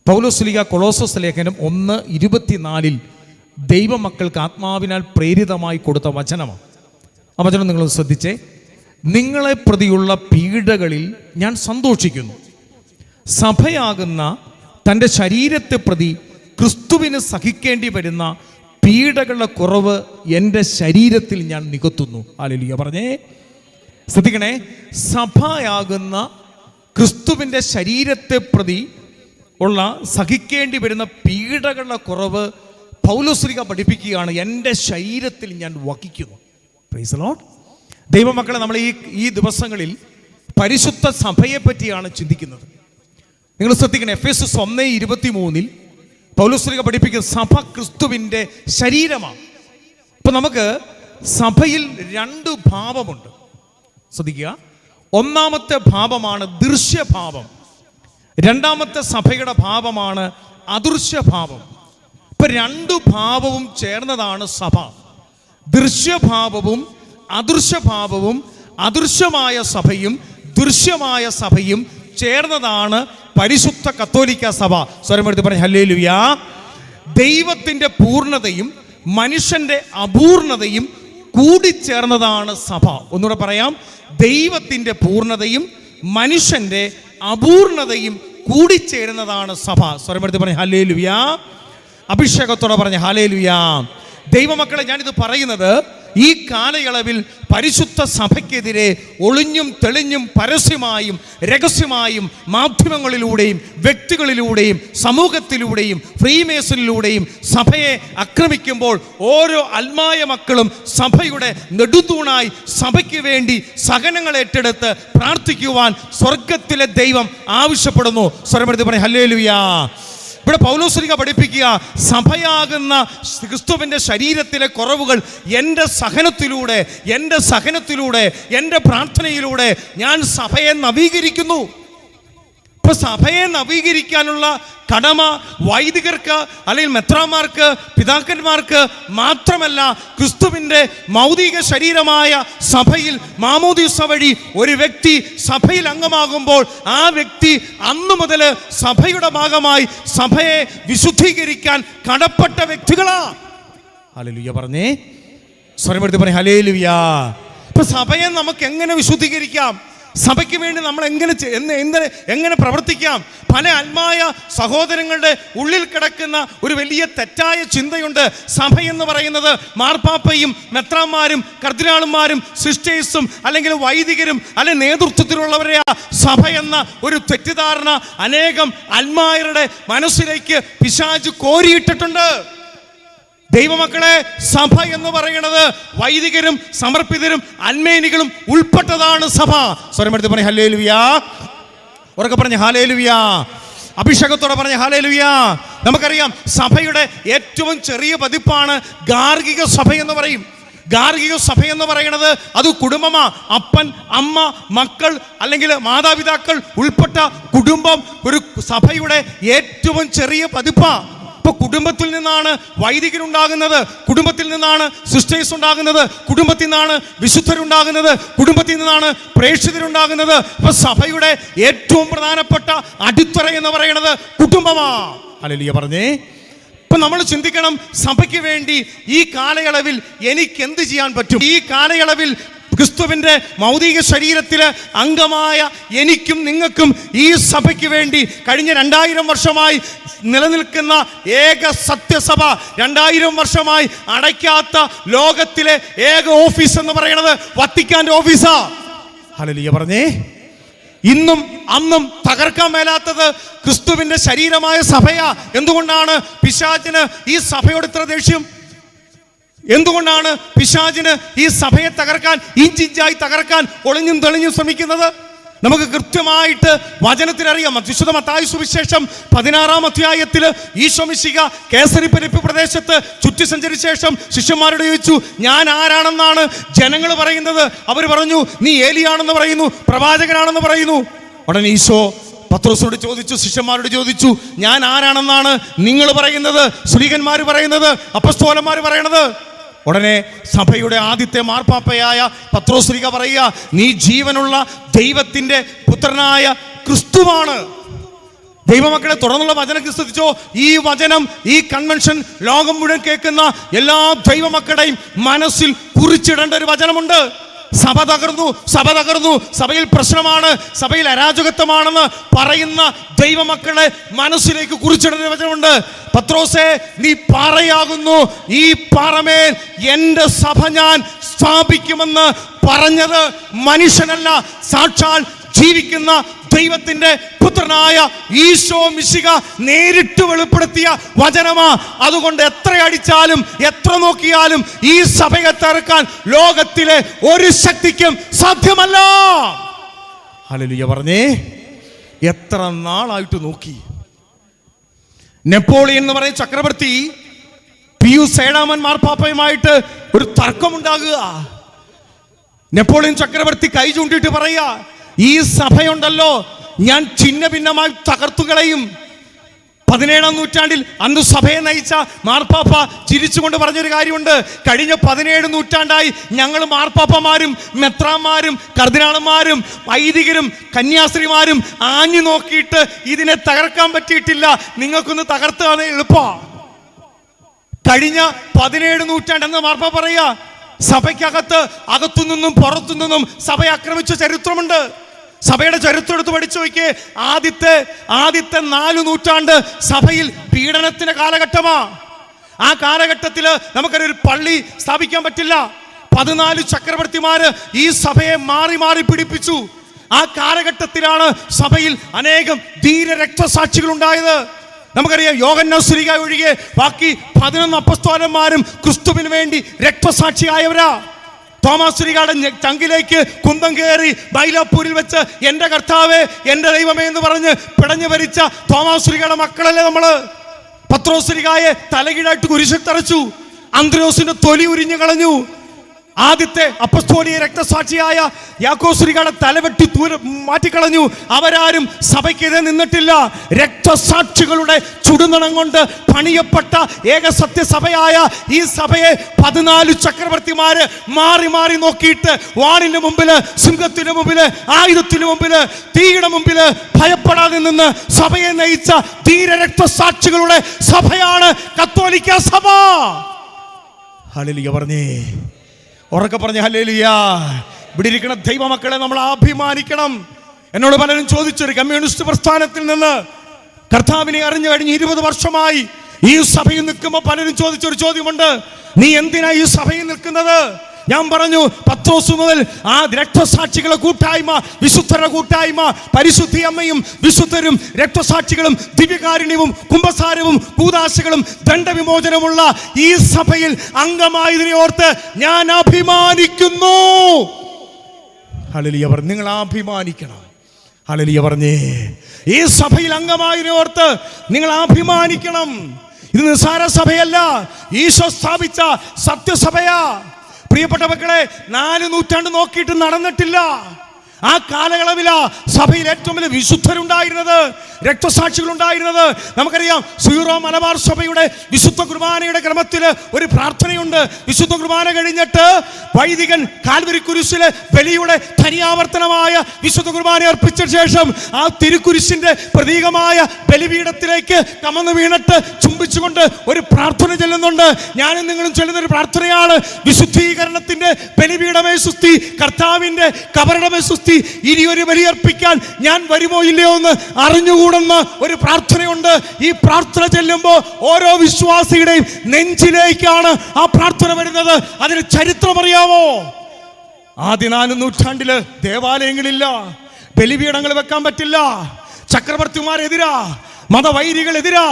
പൗലോസ്ലീഹ കൊളോസ്സോസ് ലേഖനം 1:24 ദൈവമക്കൾക്ക് ആത്മാവിനാൽ പ്രേരിതമായി കൊടുത്ത വചനമാണ്. ആ വചനം നിങ്ങൾ ശ്രദ്ധിച്ചേ. നിങ്ങളെ പ്രതിയുള്ള പീഡകളിൽ ഞാൻ സന്തോഷിക്കുന്നു. സഭയാകുന്ന തൻ്റെ ശരീരത്തെ പ്രതി ക്രിസ്തുവിന് സഹിക്കേണ്ടി വരുന്ന പീഡകളുടെ കുറവ് എൻ്റെ ശരീരത്തിൽ ഞാൻ നികത്തുന്നു. ഹല്ലേലൂയ പറഞ്ഞേ, ശ്രദ്ധിക്കണേ. സഭയാകുന്ന ക്രിസ്തുവിൻ്റെ ശരീരത്തെ പ്രതി ഉള്ള സഹിക്കേണ്ടി വരുന്ന പീഡകളുടെ കുറവ് പൗലോസ്ലീഹ പഠിപ്പിക്കുകയാണ്. എൻ്റെ ശരീരത്തിൽ ഞാൻ വഹിക്കുന്നു. Praise the Lord. ദൈവമക്കളെ, നമ്മൾ ഈ ദിവസങ്ങളിൽ പരിശുദ്ധ സഭയെ പറ്റിയാണ് ചിന്തിക്കുന്നത്. നിങ്ങൾ ശ്രദ്ധിക്കണം. എഫേസ്യസ് 1:23 പൗലോസ്ലീഹ പഠിപ്പിക്കുന്ന സഭ ക്രിസ്തുവിൻ്റെ ശരീരമാണ്. ഇപ്പൊ നമുക്ക് സഭയിൽ 2 ഭാവമുണ്ട്. ശ്രദ്ധിക്കുക. ഒന്നാമത്തെ ഭാവമാണ് ദൃശ്യഭാവം, രണ്ടാമത്തെ സഭയുടെ ഭാവമാണ് അദൃശ്യഭാവം. ഇപ്പൊ 2 ഭാവവും ചേർന്നതാണ് സഭ. ദൃശ്യഭാവവും അദൃശ്യഭാവവും, അദൃശ്യമായ സഭയും ദൃശ്യമായ സഭയും ചേർന്നതാണ് പരിശുദ്ധ കത്തോലിക്ക സഭ. സ്വരമെടുത്ത് പറഞ്ഞ ഹല്ലേലൂയ. ദൈവത്തിൻ്റെ പൂർണ്ണതയും മനുഷ്യൻ്റെ അപൂർണതയും കൂടിച്ചേർന്നതാണ് സഭ. ഒന്നുകൂടെ പറയാം. ദൈവത്തിൻ്റെ പൂർണ്ണതയും മനുഷ്യൻ്റെ അപൂർണതയും കൂടിച്ചേരുന്നതാണ് സഭ. സ്വരമെടുത്ത് പറഞ്ഞ ഹല്ലേലൂയ. അഭിഷേകത്തോടെ പറഞ്ഞ ഹല്ലേലൂയ. ദൈവമക്കളെ, ഞാനിത് പറയുന്നത് ഈ കാലയളവിൽ പരിശുദ്ധ സഭയ്ക്കെതിരെ ഒളിഞ്ഞും തെളിഞ്ഞും പരസ്യമായും രഹസ്യമായും മാധ്യമങ്ങളിലൂടെയും വ്യക്തികളിലൂടെയും സമൂഹത്തിലൂടെയും ഫ്രീമേസണിലൂടെയും സഭയെ ആക്രമിക്കുമ്പോൾ ഓരോ ആത്മായ മക്കളും സഭയുടെ നെടുന്തൂണായി സഭയ്ക്ക് വേണ്ടി സഹനങ്ങൾ ഏറ്റെടുത്ത് പ്രാർത്ഥിക്കുവാൻ സ്വർഗത്തിലെ ദൈവം ആവശ്യപ്പെടുന്നു. സ്വരമെടുത്ത് പറയും ഹല്ലേലൂയ. ഇവിടെ പൗലോസ്ലീഹ പഠിപ്പിക്കുക, സഭയാകുന്ന ക്രിസ്തുവിൻ്റെ ശരീരത്തിലെ കുറവുകൾ എൻ്റെ സഹനത്തിലൂടെ എൻ്റെ പ്രാർത്ഥനയിലൂടെ ഞാൻ സഭയെ നവീകരിക്കുന്നു. ഇപ്പൊ സഭയെ നവീകരിക്കാനുള്ള കടമ വൈദികർക്ക് അല്ലെങ്കിൽ മെത്രാന്മാർക്ക് പിതാക്കന്മാർക്ക് മാത്രമല്ല, ക്രിസ്തുവിൻ്റെ മൗതിക ശരീരമായ സഭയിൽ മാമോദീസ വഴി ഒരു വ്യക്തി സഭയിൽ അംഗമാകുമ്പോൾ ആ വ്യക്തി അന്നു മുതൽ സഭയുടെ ഭാഗമായി സഭയെ വിശുദ്ധീകരിക്കാൻ കടപ്പെട്ട വ്യക്തികളാ. ഹല്ലേലൂയ പറഞ്ഞേ. സ്വരമെടുത്ത് പറയും ഹല്ലേലൂയ. ഇപ്പൊ സഭയെ നമുക്ക് എങ്ങനെ വിശുദ്ധീകരിക്കാം? സഭയ്ക്ക് വേണ്ടി നമ്മൾ എങ്ങനെ പ്രവർത്തിക്കാം? പല ആത്മായ സഹോദരങ്ങളുടെ ഉള്ളിൽ കിടക്കുന്ന ഒരു വലിയ തെറ്റായ ചിന്തയുണ്ട്. സഭയെന്ന് പറയുന്നത് മാർപ്പാപ്പയും മെത്രാന്മാരും കർദിനാളുമാരും സിസ്റ്റേഴ്സും അല്ലെങ്കിൽ വൈദികരും അല്ലെങ്കിൽ നേതൃത്വത്തിലുള്ളവരെയാ സഭ എന്ന ഒരു തെറ്റിദ്ധാരണ അനേകം ആത്മായരുടെ മനസ്സിലേക്ക് പിശാച് കോരിയിട്ടിട്ടുണ്ട്. ദൈവമക്കളെ, സഭ എന്ന് പറയുന്നത് വൈദികരും സമർപ്പിതരും അന്മേനികളും ഉൾപ്പെട്ടതാണ് സഭ. സ്വരമെടുത്ത് പറഞ്ഞ ഹല്ലേലൂയ. ഉറക്കെ പറഞ്ഞ ഹല്ലേലൂയ. അഭിഷേകത്തോടെ പറഞ്ഞ ഹല്ലേലൂയ. നമുക്കറിയാം, സഭയുടെ ഏറ്റവും ചെറിയ പതിപ്പാണ് ഗാർഹിക സഭ എന്ന് പറയും. ഗാർഹിക സഭ എന്ന് പറയുന്നത് അത് കുടുംബമാ. അപ്പൻ, അമ്മ, മക്കൾ അല്ലെങ്കിൽ മാതാപിതാക്കൾ ഉൾപ്പെട്ട കുടുംബം ഒരു സഭയുടെ ഏറ്റവും ചെറിയ പതിപ്പാ. ഇപ്പൊ കുടുംബത്തിൽ നിന്നാണ് വൈദികരുണ്ടാകുന്നത്, കുടുംബത്തിൽ നിന്നാണ് സിസ്റ്റേഴ്സ് ഉണ്ടാകുന്നത്, കുടുംബത്തിൽ നിന്നാണ് വിശുദ്ധരുണ്ടാകുന്നത്, കുടുംബത്തിൽ നിന്നാണ് പ്രേക്ഷിതരുണ്ടാകുന്നത്. ഇപ്പൊ സഭയുടെ ഏറ്റവും പ്രധാനപ്പെട്ട അടിത്തറ എന്ന് പറയുന്നത് കുടുംബമാ. ഹല്ലേലൂയ പറഞ്ഞേ. ഇപ്പൊ നമ്മൾ ചിന്തിക്കണം, സഭയ്ക്ക് വേണ്ടി ഈ കാലയളവിൽ എനിക്ക് എന്ത് ചെയ്യാൻ പറ്റും? ഈ കാലയളവിൽ ക്രിസ്തുവിൻ്റെ മൗതിക ശരീരത്തിലെ അംഗമായ എനിക്കും നിങ്ങൾക്കും ഈ സഭയ്ക്ക് വേണ്ടി കഴിഞ്ഞ 2000 വർഷമായി നിലനിൽക്കുന്ന ഏക സത്യസഭ, 2000 വർഷമായി അടയ്ക്കാത്ത ലോകത്തിലെ ഏക ഓഫീസ് എന്ന് പറയുന്നത് വത്തിക്കാൻ്റെ ഓഫീസാ. ഹല്ലേലൂയ പറഞ്ഞേ. ഇന്നും അന്നും തകർക്കാൻ മേലാത്തത് ക്രിസ്തുവിൻ്റെ ശരീരമായ സഭയാ. എന്തുകൊണ്ടാണ് പിശാചിന് ഈ സഭയോട് ഇത്ര ദേഷ്യം? എന്തുകൊണ്ടാണ് പിശാചിന് ഈ സഭയെ തകർക്കാൻ, ഇഞ്ചിഞ്ചായി തകർക്കാൻ ഒളിഞ്ഞും തെളിഞ്ഞും ശ്രമിക്കുന്നത്? നമുക്ക് കൃത്യമായിട്ട് വചനത്തിലറിയാം. വിശുദ്ധ മത്തായി സുവിശേഷം 16-ാം അധ്യായത്തിൽ ഈശോ മിശിഹ കേസരിപ്പരിപ്പ് പ്രദേശത്ത് ചുറ്റി സഞ്ചരിച്ച ശേഷം ശിഷ്യന്മാരോട് ചോദിച്ചു, ഞാൻ ആരാണെന്നാണ് ജനങ്ങൾ പറയുന്നത്? അവർ പറഞ്ഞു, നീ ഏലിയാണെന്ന് പറയുന്നു, പ്രവാചകനാണെന്ന് പറയുന്നു. ഉടനെ ഈശോ പത്രോസിനോട് ചോദിച്ചു, ശിഷ്യന്മാരോട് ചോദിച്ചു, ഞാൻ ആരാണെന്നാണ് നിങ്ങൾ പറയുന്നത്? സ്ലീഹന്മാർ പറയുന്നത്, അപ്പസ്തോലന്മാർ പറയുന്നത്? ഉടനെ സഭയുടെ ആദ്യത്തെ മാർപ്പാപ്പയായ പത്രോസ് ശ്ലീഹ പറയുക, നീ ജീവനുള്ള ദൈവത്തിൻ്റെ പുത്രനായ ക്രിസ്തുവാണ്. ദൈവമക്കളെ, തുടർന്നുള്ള വചനം ശ്രദ്ധിച്ചോ. ഈ വചനം, ഈ കൺവെൻഷൻ ലോകം മുഴുവൻ കേൾക്കുന്ന എല്ലാ ദൈവമക്കളുടെയും മനസ്സിൽ കുറിച്ചിടേണ്ട ഒരു വചനമുണ്ട്. സഭ തകർന്നു, സഭ തകർന്നു, സഭയിൽ പ്രശ്നമാണ്, സഭയിൽ അരാജകത്വമാണെന്ന് പറയുന്ന ദൈവമക്കളെ മനസ്സിലേക്ക് കുറിച്ചിടുന്ന വചനമുണ്ട്. പത്രോസേ, നീ പാറയാകുന്നു, ഈ പാറമേൽ എൻ്റെ സഭ ഞാൻ സ്ഥാപിക്കുമെന്ന് പറഞ്ഞത് മനുഷ്യനല്ല, സാക്ഷാൽ ജീവിക്കുന്ന ദൈവത്തിന്റെ പുത്രനായ ഈശോ മിശിഹ നേരിട്ട് വെളിപ്പെടുത്തിയ വചനമാ. അതുകൊണ്ട് എത്ര അടിച്ചാലും എത്ര നോക്കിയാലും ഈ സഭയെ തകർക്കാൻ ലോകത്തിലെ ഒരു ശക്തിക്കും സാധ്യമല്ല. ഹല്ലേലൂയ പറഞ്ഞേ. എത്ര നാളായിട്ട് നോക്കി. നെപ്പോളിയൻ എന്ന് പറയുന്ന ചക്രവർത്തി പിയൂസ് 7 മാർപ്പാപ്പയുമായിട്ട് ഒരു തർക്കമുണ്ടാകുക. നെപ്പോളിയൻ ചക്രവർത്തി കൈ ചൂണ്ടിയിട്ട് പറയുക, ഈ സഭയുണ്ടല്ലോ ഞാൻ ഛിന്ന ഭിന്നമായി തകർത്തുകളയും. 17-ാം നൂറ്റാണ്ടിൽ അന്ന് സഭയെ നയിച്ച മാർപ്പാപ്പ ചിരിച്ചുകൊണ്ട് പറഞ്ഞൊരു കാര്യമുണ്ട്. കഴിഞ്ഞ 17 നൂറ്റാണ്ടായി ഞങ്ങൾ മാർപ്പാപ്പമാരും മെത്രാന്മാരും കർദിനാളന്മാരും വൈദികരും കന്യാസ്ത്രീമാരും ആഞ്ഞു നോക്കിയിട്ട് ഇതിനെ തകർക്കാൻ പറ്റിയിട്ടില്ല. നിങ്ങൾക്കൊന്ന് തകർത്താൽ എളുപ്പമാണ്. കഴിഞ്ഞ 17 നൂറ്റാണ്ടെന്ന് മാർപ്പാപ്പ പറയാ, സഭയ്ക്കകത്ത് അകത്തുനിന്നും പുറത്തുനിന്നും സഭയെ ആക്രമിച്ച ചരിത്രമുണ്ട്. സഭയുടെ ചരിത്രം എടുത്ത് പഠിച്ചു നോക്കിയേ. ആദ്യത്തെ 4 നൂറ്റാണ്ട് സഭയിൽ പീഡനത്തിന്റെ കാലഘട്ടമാ. ആ കാലഘട്ടത്തിൽ നമുക്കൊരു പള്ളി സ്ഥാപിക്കാൻ പറ്റില്ല. 14 ചക്രവർത്തിമാര് ഈ സഭയെ മാറി മാറി പിടിപ്പിച്ചു. ആ കാലഘട്ടത്തിലാണ് സഭയിൽ അനേകം ധീര രക്തസാക്ഷികൾ ഉണ്ടായത്. നമുക്കറിയാം, യോഹന്നാൻ ശ്ലീഹ ഒഴികെ ബാക്കി 11 അപ്പസ്തോലന്മാരും ക്രിസ്തുവിന് വേണ്ടി രക്തസാക്ഷിയായവരാ. തോമാസ് ശ്ലീഹയുടെ ചങ്കിലേക്ക് കുന്തം കയറി ബൈലാപ്പൂരിൽ വെച്ച് എൻ്റെ കർത്താവേ എൻ്റെ ദൈവമേ എന്ന് പറഞ്ഞ് പിടഞ്ഞു ഭരിച്ച തോമാസ് ശ്ലീഹയുടെ മക്കളല്ലേ നമ്മള്. പത്രോസ് ശ്ലീഹയെ തലകീഴായിട്ട് കുരിശിൽ തറച്ചു. അന്ത്രയോസിന്റെ തൊലി ഉരിഞ്ഞു കളഞ്ഞു. ആദ്യത്തെ അപ്പസ്തോലിക രക്തസാക്ഷിയായ യാക്കോബ് ശ്ലീഹയുടെ തലവെട്ടി മാറ്റിക്കളഞ്ഞു. അവരാരും സഭയ്ക്കെതിരെ നിന്നിട്ടില്ല. രക്തസാക്ഷികളുടെ ചുടുനിണം കൊണ്ട് പണിയപ്പെട്ട ഏക സത്യസഭയായ ഈ സഭയെ 14 ചക്രവർത്തിമാര് മാറി മാറി നോക്കിയിട്ട് വാണിന്റെ മുമ്പില്, സിംഹത്തിന് മുമ്പില്, ആയുധത്തിന് മുമ്പില്, തീയുടെ മുമ്പില് ഭയപ്പെടാതെ നിന്ന് സഭയെ നയിച്ച ധീര രക്തസാക്ഷികളുടെ സഭയാണ് കത്തോലിക്ക സഭ. ഹല്ലേലൂയ പറഞ്ഞേ, ഉറക്കെ പറഞ്ഞ ഹല്ലേലൂയ. ഇവിടെ ഇരിക്കുന്ന ദൈവമക്കളെ നമ്മൾ അഭിമാനിക്കണം. എന്നോട് പലരും ചോദിച്ചൊരു കമ്മ്യൂണിസ്റ്റ് പ്രസ്ഥാനത്തിൽ നിന്ന് കർത്താവിനെ അറിഞ്ഞു കഴിഞ്ഞ് 20 വർഷമായി ഈ സഭയിൽ നിൽക്കുമ്പോൾ പലരും ചോദിച്ചൊരു ചോദ്യമുണ്ട്, നീ എന്തിനാ ഈ സഭയിൽ നിൽക്കുന്നത്? ഞാൻ പറഞ്ഞു, പത്രോസ് മുതൽ ആ രക്തസാക്ഷികളുടെ കൂട്ടായ്മ, വിശുദ്ധരുടെ കൂട്ടായ്മ, പരിശുദ്ധി അമ്മയും വിശുദ്ധരും രക്തസാക്ഷികളും ദിവ്യകാരുണ്യവും കുംഭസാരവും കൂദാശകളും ദണ്ഡവിമോചനമുള്ള ഈ സഭയിൽ അംഗമായതിനെ ഓർത്ത് ഞാൻ അഭിമാനിക്കുന്നു. ഹല്ലേലൂയ പറഞ്ഞു. നിങ്ങൾ അഭിമാനിക്കണം. ഹല്ലേലൂയ പറഞ്ഞേ. ഈ സഭയിൽ അംഗമായതിനെ ഓർത്ത് നിങ്ങൾ അഭിമാനിക്കണം. ഇത് നിസ്സാര സഭയല്ല, ഈശോ സ്ഥാപിച്ച സത്യസഭയാ. പ്രിയപ്പെട്ട മക്കളെ, 4 നൂറ്റാണ്ട് നോക്കിയിട്ട് നടന്നിട്ടില്ല. ആ കാലയളവിലാ സഭയിൽ ഏറ്റവും വലിയ വിശുദ്ധരുണ്ടായിരുന്നത്, രക്തസാക്ഷികളുണ്ടായിരുന്നത്. നമുക്കറിയാം, സീറോ മലബാർ സഭയുടെ വിശുദ്ധ കുർബാനയുടെ ക്രമത്തിൽ ഒരു പ്രാർത്ഥനയുണ്ട്. വിശുദ്ധ കുർബാന കഴിഞ്ഞിട്ട് വൈദികൻ കാൽവരി കുരിശിലെ ബലിയുടെ ധനിയാവർത്തനമായ വിശുദ്ധ കുർബാന അർപ്പിച്ച ശേഷം ആ തിരുക്കുരിശിന്റെ പ്രതീകമായ ബലിപീഠത്തിലേക്ക് കമന്നു വീണിട്ട് ചുംബിച്ചുകൊണ്ട് ഒരു പ്രാർത്ഥന ചൊല്ലുന്നുണ്ട്. ഞാനും നിങ്ങളും ചൊല്ലുന്ന ഒരു പ്രാർത്ഥനയാണ്, വിശുദ്ധീകരണത്തിന്റെ ബലിപീഠമേ സുസ്തി, കർത്താവിന്റെ കബറിടമേ സുസ്തി, ഇനിയൊരു ബലിയർപ്പിക്കാൻ ഞാൻ വരുമോ ഇല്ലയോ എന്ന് അറിഞ്ഞുകൂടുന്ന ഒരു പ്രാർത്ഥനയുണ്ട്. ഈ പ്രാർത്ഥന ചെല്ലുമ്പോൾ ഓരോ വിശ്വാസിയുടെയും നെഞ്ചിലേക്കാണ് ആ പ്രാർത്ഥന വരുന്നത്. അതിന് ചരിത്രമറിയാമോ? ആദ്യ 4 നൂറ്റാണ്ടില് ദേവാലയങ്ങളില്ല, ബലിപീഠങ്ങൾ വെക്കാൻ പറ്റില്ല, ചക്രവർത്തിമാരെതിരാ, മതവൈരികളെതിരാ.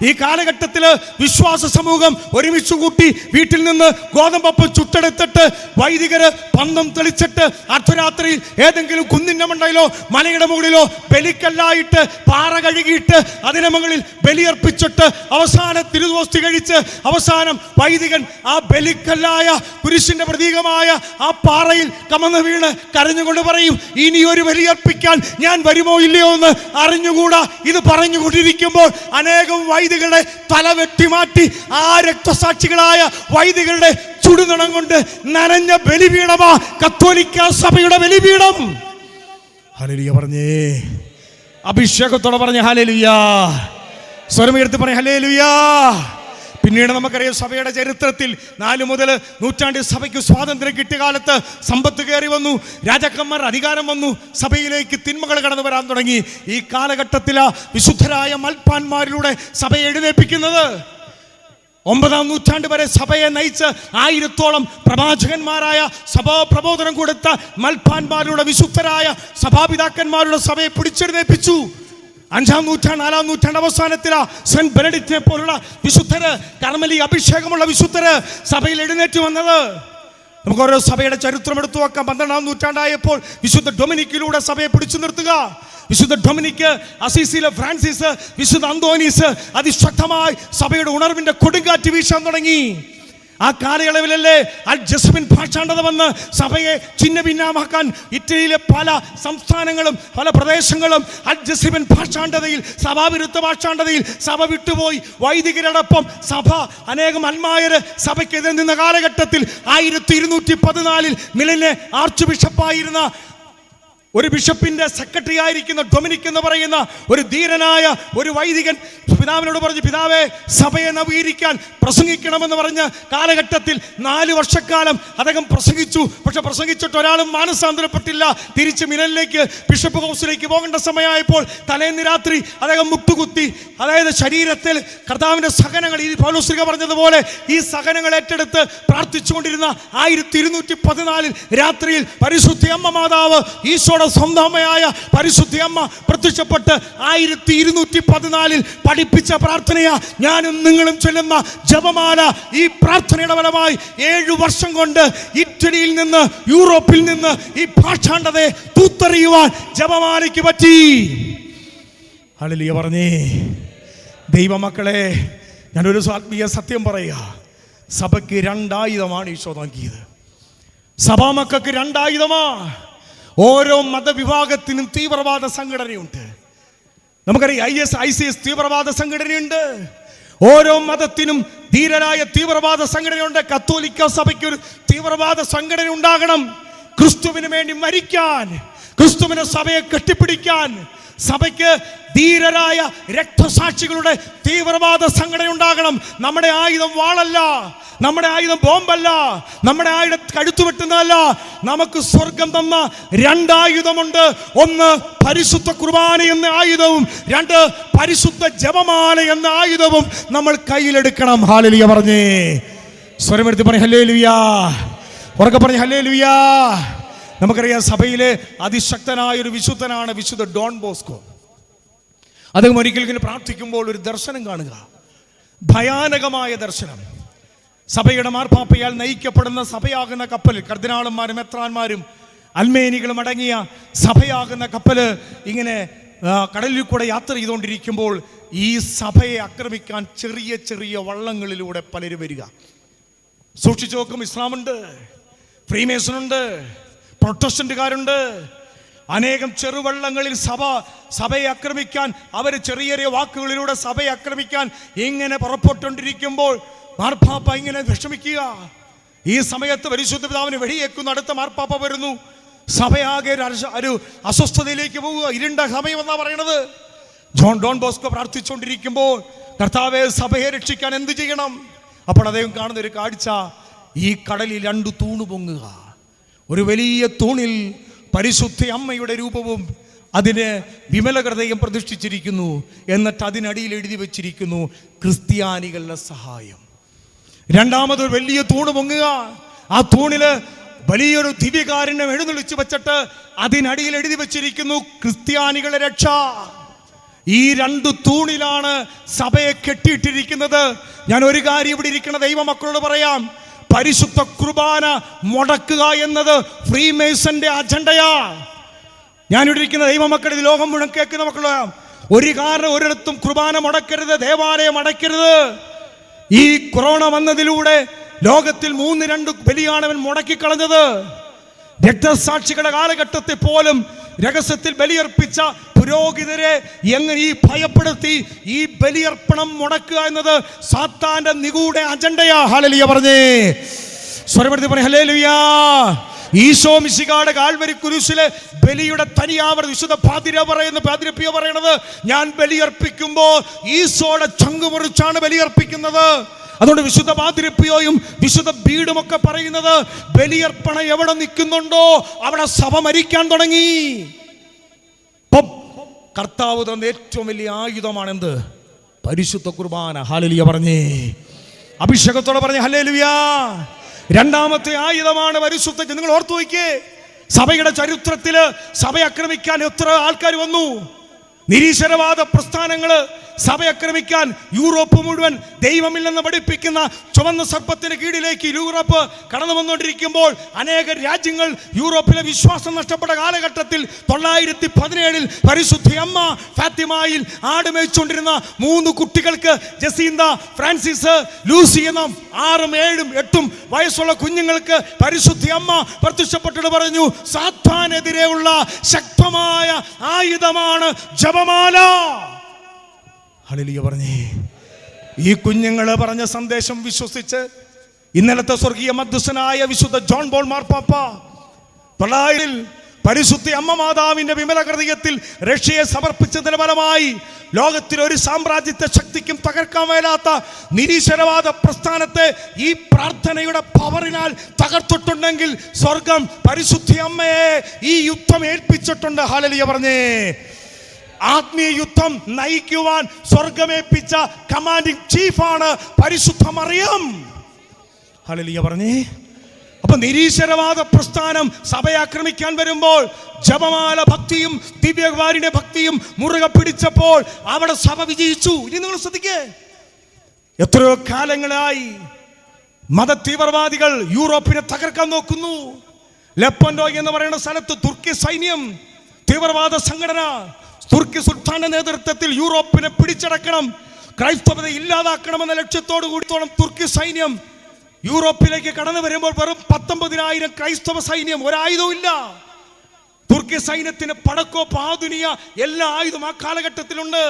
ഈ കാലഘട്ടത്തിൽ വിശ്വാസ സമൂഹം ഒരുമിച്ച് കൂട്ടി വീട്ടിൽ നിന്ന് ഗോതമ്പപ്പം ചുട്ടെടുത്തിട്ട് വൈദികര് പന്തം തെളിച്ചിട്ട് അർദ്ധരാത്രിയിൽ ഏതെങ്കിലും കുന്നിന്റെ മണ്ടയിലോ മലയുടെ മുകളിലോ ബലിക്കല്ലായിട്ട് പാറ കഴുകിയിട്ട് അതിന് മുകളിൽ ബലിയർപ്പിച്ചിട്ട് അവസാന തിരുദോസ്തി കഴിച്ച് അവസാനം വൈദികൻ ആ ബലിക്കല്ലായ കുരിശിന്റെ പ്രതീകമായ ആ പാറയിൽ കമന്ന് വീണ് കരഞ്ഞുകൊണ്ട് പറയും, ഇനിയൊരു ബലിയർപ്പിക്കാൻ ഞാൻ വരുമോ ഇല്ലയോ എന്ന് അറിഞ്ഞുകൂടാ. ഇത് പറഞ്ഞുകൊണ്ടിരിക്കുമ്പോൾ അനേകം വൈദികളുടെ തല വെട്ടിമാറ്റി ആ രക്തസാക്ഷികളായ വൈദികളുടെ ചുടുനിണം കൊണ്ട് നനഞ്ഞ ബലിപീഠമാ കത്തോലിക്ക സഭയുടെ ബലിപീഠം. ഹല്ലേലൂയ പറഞ്ഞേ. അഭിഷേകത്തോടെ പറഞ്ഞ ഹല്ലേലൂയാ. സ്വരമുയർത്തി പറഞ്ഞ ഹല്ലേലൂയാ. പിന്നീട് നമുക്കറിയാം സഭയുടെ ചരിത്രത്തിൽ 4 മുതൽ നൂറ്റാണ്ടിൽ സഭയ്ക്ക് സ്വാതന്ത്ര്യം കിട്ടിയ കാലത്ത് സമ്പത്ത് കയറി വന്നു, രാജാക്കന്മാർ അധികാരം വന്നു, സഭയിലേക്ക് തിന്മകൾ കടന്നു വരാൻ തുടങ്ങി. ഈ കാലഘട്ടത്തിലാ വിശുദ്ധരായ മൽപ്പാന്മാരിലൂടെ സഭയെ എഴുന്നേൽപ്പിക്കുന്നത്. 9-ാം നൂറ്റാണ്ട് വരെ സഭയെ നയിച്ച് 1000-ഓളം പ്രവാചകന്മാരായ സഭാ പ്രബോധനം കൊടുത്ത മൽപ്പാന്മാരുടെ വിശുദ്ധരായ സഭാപിതാക്കന്മാരുടെ സഭയെ പിടിച്ചെഴുന്നേൽപ്പിച്ചു. 5-ാം നൂറ്റാണ്ട് 4-ാം നൂറ്റാണ്ട് അവസാനത്തിലാ സെന്റ് ബെനഡിക്റ്റിനെ പോലുള്ള വിശുദ്ധര്, കർമ്മലി അഭിഷേകമുള്ള വിശുദ്ധര് സഭയിൽ എഴുന്നേറ്റ് വന്നത്. നമുക്ക് ഓരോ സഭയുടെ ചരിത്രം എടുത്തു വെക്കാം. 12-ാം നൂറ്റാണ്ടായപ്പോൾ വിശുദ്ധ ഡൊമിനിക്കിലൂടെ സഭയെ പിടിച്ചു നിർത്തുക. വിശുദ്ധ ഡൊമിനിക്ക്, അസീസിയിലെ ഫ്രാൻസിസ്, വിശുദ്ധ അന്തോനീസ് അതിശക്തമായി സഭയുടെ ഉണർവിന്റെ കൊടുങ്കാറ്റ് വീശാൻ തുടങ്ങി. ആ കാലയളവിലല്ലേ അൽ ജസ്മിൻ ഭാഷാണ്ഡത വന്ന് സഭയെ ചിന്ന ഭിന്നമാക്കാൻ ഇറ്റലിയിലെ പല സംസ്ഥാനങ്ങളും പല പ്രദേശങ്ങളും അൽ ജസ്മിൻ ഭാഷാണ്ഡതയിൽ, സഭാവിരുദ്ധ ഭാഷാണ്ഡതയിൽ സഭ വിട്ടുപോയി. വൈദികരോടൊപ്പം സഭ അനേകം അൽമായര് സഭയ്ക്കെതിരെ നിന്ന കാലഘട്ടത്തിൽ 1214 മിലനിലെ ആർച്ച് ബിഷപ്പായിരുന്ന ഒരു ബിഷപ്പിന്റെ സെക്രട്ടറി ആയിരിക്കുന്ന ഡൊമിനിക് എന്ന് പറയുന്ന ഒരു ധീരനായ ഒരു വൈദികൻ പിതാവിനോട് പറഞ്ഞു, പിതാവേ സഭയെ നവീകരിക്കാൻ പ്രസംഗിക്കണമെന്ന് പറഞ്ഞ കാലഘട്ടത്തിൽ 4 വർഷക്കാലം അദ്ദേഹം പ്രസംഗിച്ചു. പക്ഷെ പ്രസംഗിച്ചിട്ട് ഒരാളും മാനസാന്തരപ്പെട്ടില്ല. തിരിച്ച് മിലനിലേക്ക് ബിഷപ്പ് ഹൗസിലേക്ക് പോകേണ്ട സമയമായപ്പോൾ തലേന്ന് രാത്രി അദ്ദേഹം മുട്ടുകുത്തി. അതായത് ശരീരത്തിൽ കർത്താവിന്റെ സഹനങ്ങൾ, ഈ പൗലോസ് പറഞ്ഞതുപോലെ ഈ സഹനങ്ങൾ ഏറ്റെടുത്ത് പ്രാർത്ഥിച്ചുകൊണ്ടിരുന്ന 1214 രാത്രിയിൽ പരിശുദ്ധ അമ്മ മാതാവ്, ഈശോയുടെ സ്വന്തം അമ്മയായ പരിശുദ്ധ അമ്മ പ്രത്യക്ഷപ്പെട്ട് 1214 പഠിപ്പിച്ച പ്രാർത്ഥനയാ ഞാനും നിങ്ങളും ചൊല്ലുന്ന ജപമാല. ഈ പ്രാർത്ഥനയുടെ ഫലമായി 7 വർഷം കൊണ്ട് ഇറ്റലിയിൽ നിന്ന്, യൂറോപ്പിൽ നിന്ന് ഈ ഭാഷാണ്ഡതയെ തൂത്തെറിയുവാൻ ജപമാലയ്ക്ക് പറ്റി. ഹല്ലേലൂയ പറഞ്ഞേ. ദൈവമക്കളെ, ഞാനൊരു ആത്മീയ സത്യം പറയുക. സഭയ്ക്ക് 2 ആയുധമാണ് ഈശോ നൽകിയത്. സഭാമക്കൾക്ക് 2 ആയുധമാ. ഓരോ മതവിഭാഗത്തിനും തീവ്രവാദ സംഘടനയുണ്ട്. നമുക്കറിയാം ISIS തീവ്രവാദ സംഘടനയുണ്ട്. ഓരോ മതത്തിനും ധീരരായ തീവ്രവാദ സംഘടനയുണ്ട്. കത്തോലിക്ക സഭയ്ക്ക് ഒരു തീവ്രവാദ സംഘടന ഉണ്ടാകണം. ക്രിസ്തുവിന് വേണ്ടി മരിക്കാൻ, ക്രിസ്തുവിന്റെ സഭയെ കെട്ടിപ്പിടിക്കാൻ സഭയ്ക്ക് ധീരരായ രക്തസാക്ഷികളുടെ തീവ്രവാദ സംഘടന ഉണ്ടാകണം. നമ്മുടെ ആയുധം വാളല്ല, നമ്മുടെ ആയുധം ബോംബല്ല, നമ്മുടെ ആയുധം കഴുത്തുവെട്ടുന്നതല്ല. നമുക്ക് സ്വർഗം തന്ന 2 ആയുധമുണ്ട്. ഒന്ന് പരിശുദ്ധ കുർബാന എന്ന ആയുധവും, 2 പരിശുദ്ധ ജപമാല എന്ന ആയുധവും നമ്മൾ കയ്യിലെടുക്കണം. ഹല്ലേലൂയ പറഞ്ഞേ. സ്വരമെടുത്ത് പറഞ്ഞേ ഹല്ലേലൂയാ. ഉറക്കെ പറഞ്ഞേ ഹല്ലേലൂയാ. നമുക്കറിയാം സഭയിലെ അതിശക്തനായ ഒരു വിശുദ്ധനാണ് വിശുദ്ധ ഡോൺ ബോസ്കോ. അദ്ദേഹം ഒരിക്കൽ പ്രാർത്ഥിക്കുമ്പോൾ ഒരു ദർശനം കാണുക, ഭയാനകമായ ദർശനം. സഭയുടെ മാർപ്പാപ്പയാൽ നയിക്കപ്പെടുന്ന സഭയാകുന്ന കപ്പൽ, കർദിനാളന്മാരും മെത്രാന്മാരും അൽമേനികളും അടങ്ങിയ സഭയാകുന്ന കപ്പല് ഇങ്ങനെ കടലിൽ കൂടെ യാത്ര ചെയ്തുകൊണ്ടിരിക്കുമ്പോൾ ഈ സഭയെ ആക്രമിക്കാൻ ചെറിയ ചെറിയ വള്ളങ്ങളിലൂടെ പലരും വരിക. സൂക്ഷിച്ചു നോക്കും, ഇസ്ലാമുണ്ട്, ഫ്രീമേസനുണ്ട്, പ്രൊട്ടസ്റ്റന്റുകാരുണ്ട്. അനേകം ചെറുവള്ളങ്ങളിൽ സഭയെ ആക്രമിക്കാൻ, അവർ ചെറിയ ചെറിയ വാക്കുകളിലൂടെ സഭയെ ആക്രമിക്കാൻ ഇങ്ങനെ പുറപ്പെട്ടുകൊണ്ടിരിക്കുമ്പോൾ മാർപ്പാപ്പ ഇങ്ങനെ വിഷമിക്കുക. ഈ സമയത്ത് പരിശുദ്ധ പിതാവിനെ വെടിയേക്കുന്ന അടുത്ത മാർപ്പാപ്പ വരുന്നു. സഭയാകെ ഒരു അസ്വസ്ഥതയിലേക്ക് പോവുക. ഇരുണ്ട സമയം എന്നാ പറയണത്. ഡോൺ ബോസ്കോ പ്രാർത്ഥിച്ചുകൊണ്ടിരിക്കുമ്പോൾ കർത്താവെ സഭയെ രക്ഷിക്കാൻ എന്ത് ചെയ്യണം? അപ്പോൾ അദ്ദേഹം കാണുന്ന ഒരു കാഴ്ച, ഈ കടലിൽ 2 തൂണ് പൊങ്ങുക. ഒരു വലിയ തൂണിൽ പരിശുദ്ധ അമ്മയുടെ രൂപവും അതിന് വിമല ഹൃദയം പ്രതിഷ്ഠിച്ചിരിക്കുന്നു. എന്നിട്ട് അതിനടിയിൽ എഴുതി വെച്ചിരിക്കുന്നു ക്രിസ്ത്യാനികളുടെ സഹായം. രണ്ടാമതൊരു വലിയ തൂണ് പൊങ്ങുക. ആ തൂണില് വലിയൊരു ദിവ്യകാരുണ്യം എഴുന്നള്ളിച്ചു വെച്ചിട്ട് അതിനടിയിൽ എഴുതി വെച്ചിരിക്കുന്നു ക്രിസ്ത്യാനികളുടെ രക്ഷ. ഈ 2 തൂണിലാണ് സഭയെ കെട്ടിയിട്ടിരിക്കുന്നത്. ഞാൻ ഒരു കാര്യം ഇവിടെ ഇരിക്കുന്ന ദൈവമക്കളോട് പറയാം, പരിശുദ്ധ കുർബാന മുടക്കുക എന്നത് ഫ്രീമേസന്റെ അജണ്ടയാ. ഞാനിവിടെ ഇരിക്കുന്ന ദൈവമക്കൾ, ഇത് ലോകം മുഴുവൻ കേൾക്കുന്ന മക്കളാ, ഒരു കാരണം ഒരിടത്തും കുർബാന മുടക്കരുത്, ദേവാലയം അടയ്ക്കരുത്. ഈ കൊറോണ വന്നതിലൂടെ ലോകത്തിൽ 3-2 ബലിയാണവൻ മുടക്കിക്കളഞ്ഞത്. രക്തസാക്ഷികളുടെ കാലഘട്ടത്തിൽ പോലും രഹസ്യത്തിൽ ബലിയർപ്പിച്ച പുരോഹിതരെ എങ്ങനെ ഈ ഭയപ്പെടുത്തി ഈ ബലിയർപ്പണം മുടക്കുക എന്നത് സാത്താന്റെ നിഗൂഢ അജണ്ടയാ. ഹല്ലേലൂയ പറഞ്ഞേ. സ്വരമെടുത്ത് പറഞ്ഞേ ഹല്ലേലൂയ. ഈശോ മിശിഹായുടെ കാൽവരി കുരിശിലെ ബലിയുടെ തനിയാവർ വിശുദ്ധ പാതിരപ്പിയ പറയണത്, ഞാൻ ബലിയർപ്പിക്കുമ്പോൾ ഈശോയുടെ ചങ്ക് മുറിച്ചാണ് ബലിയർപ്പിക്കുന്നത്. അതുകൊണ്ട് വിശുദ്ധ പാതിരപ്പിയോയും വിശുദ്ധ ബീഡും ഒക്കെ പറയുന്നത്, ബലിയർപ്പണം എവിടെ നിൽക്കുന്നുണ്ടോ അവിടെ സഭ മരിക്കാൻ തുടങ്ങി. കർത്താവ് തന്ന ഏറ്റവും വലിയ ആയുധമാണെന്ത്? പരിശുദ്ധ കുർബാന. ഹല്ലേലൂയ പറഞ്ഞേ, അഭിഷേകത്തോടെ പറഞ്ഞേ ഹല്ലേലൂയ. രണ്ടാമത്തെ ആയുധമാണ് പരിശുദ്ധ. നിങ്ങൾ ഓർത്തു വയ്ക്കേ, സഭയുടെ ചരിത്രത്തില് സഭ ആക്രമിക്കാൻ എത്ര ആൾക്കാർ വന്നു. നിരീശ്വരവാദ പ്രസ്ഥാനങ്ങള് സഭ ആക്രമിക്കാൻ യൂറോപ്പ് മുഴുവൻ ദൈവമില്ലെന്ന് പഠിപ്പിക്കുന്ന ചുവന്ന സർപ്പത്തിന് കീഴിലേക്ക് യൂറോപ്പ് കടന്നു വന്നുകൊണ്ടിരിക്കുമ്പോൾ അനേക രാജ്യങ്ങൾ യൂറോപ്പിലെ വിശ്വാസം നഷ്ടപ്പെട്ട കാലഘട്ടത്തിൽ 917 പരിശുദ്ധ അമ്മ ഫാത്തിമയിൽ ആടുമേച്ചുകൊണ്ടിരുന്ന 3 കുട്ടികൾക്ക്, ജസീന്ത, ഫ്രാൻസിസ്, ലൂസി എന്ന 6, 7, 8 വയസ്സുള്ള കുഞ്ഞുങ്ങൾക്ക് പരിശുദ്ധ അമ്മ പ്രത്യക്ഷപ്പെട്ടിട്ട് പറഞ്ഞു, സാത്താനെതിരെയുള്ള ശക്തമായ ആയുധമാണ് ജപമാല. ഹല്ലേലൂയ പറഞ്ഞേ. ഈ കുഞ്ഞുങ്ങള് പറഞ്ഞ സന്ദേശം വിശ്വസിച്ച് ഇന്നലത്തെ സ്വർഗീയ മധ്യസ്ഥനായ വിശുദ്ധ ജോൺ പോൾ മാർപ്പാപ്പ 900 പരിശുദ്ധ അമ്മ മാതാവിന്റെ വിമല ഹൃദയത്തിൽ റഷ്യയെ സമർപ്പിച്ചതിന് ഫലമായി ലോകത്തിൽ ഒരു സാമ്രാജ്യത്തെ ശക്തിക്കും തകർക്കാൻ മേലാത്ത നിരീശ്വരവാദ പ്രസ്ഥാനത്തെ ഈ പ്രാർത്ഥനയുടെ പവറിനാൽ തകർത്തിട്ടുണ്ടെങ്കിൽ സ്വർഗം പരിശുദ്ധ അമ്മയെ ഈ യുദ്ധം ഏൽപ്പിച്ചിട്ടുണ്ട്. ഹല്ലേലൂയ പറഞ്ഞേ. ആത്മീയ യുദ്ധം നയിക്കുവാൻ സ്വർഗമേൽപ്പിച്ച കമാൻഡിംഗ് ചീഫാണ് പരിശുദ്ധ മറിയം. ഹല്ലേലൂയ പറഞ്ഞേ. അപ്പൊ നിരീശ്വരവാദ പ്രസ്ഥാനം സഭയെ ആക്രമിക്കാൻ വരുമ്പോൾ ജപമാല ഭക്തിയും ദിവ്യകാരുണ്യ ഭക്തിയും മുറുകെ പിടിച്ചപ്പോൾ അവിടെ സഭ വിജയിച്ചു. ഇനി നിങ്ങൾ ശ്രദ്ധിക്കേ, എത്രയോ കാലങ്ങളായി മത തീവ്രവാദികൾ യൂറോപ്പിനെ തകർക്കാൻ നോക്കുന്നു. ലെപ്പൻഡോ എന്ന് പറയുന്ന സ്ഥലത്ത് തുർക്കി സൈന്യം, തീവ്രവാദ സംഘടന, തുർക്കി സുൽത്താന്റെ നേതൃത്വത്തിൽ യൂറോപ്പിനെ പിടിച്ചടക്കണം, ക്രൈസ്തവത ഇല്ലാതാക്കണമെന്ന ലക്ഷ്യത്തോടു കൂടി തുർക്കി സൈന്യം യൂറോപ്പിലേക്ക് കടന്നു വരുമ്പോൾ വെറും 19,000 ക്രൈസ്തവ സൈന്യം, ഒരായുധവും ഇല്ല. തുർക്കി സൈന്യത്തിന് പടക്കോ ആധുനിക എല്ലാ ആയുധം ആ കാലഘട്ടത്തിലുണ്ട്.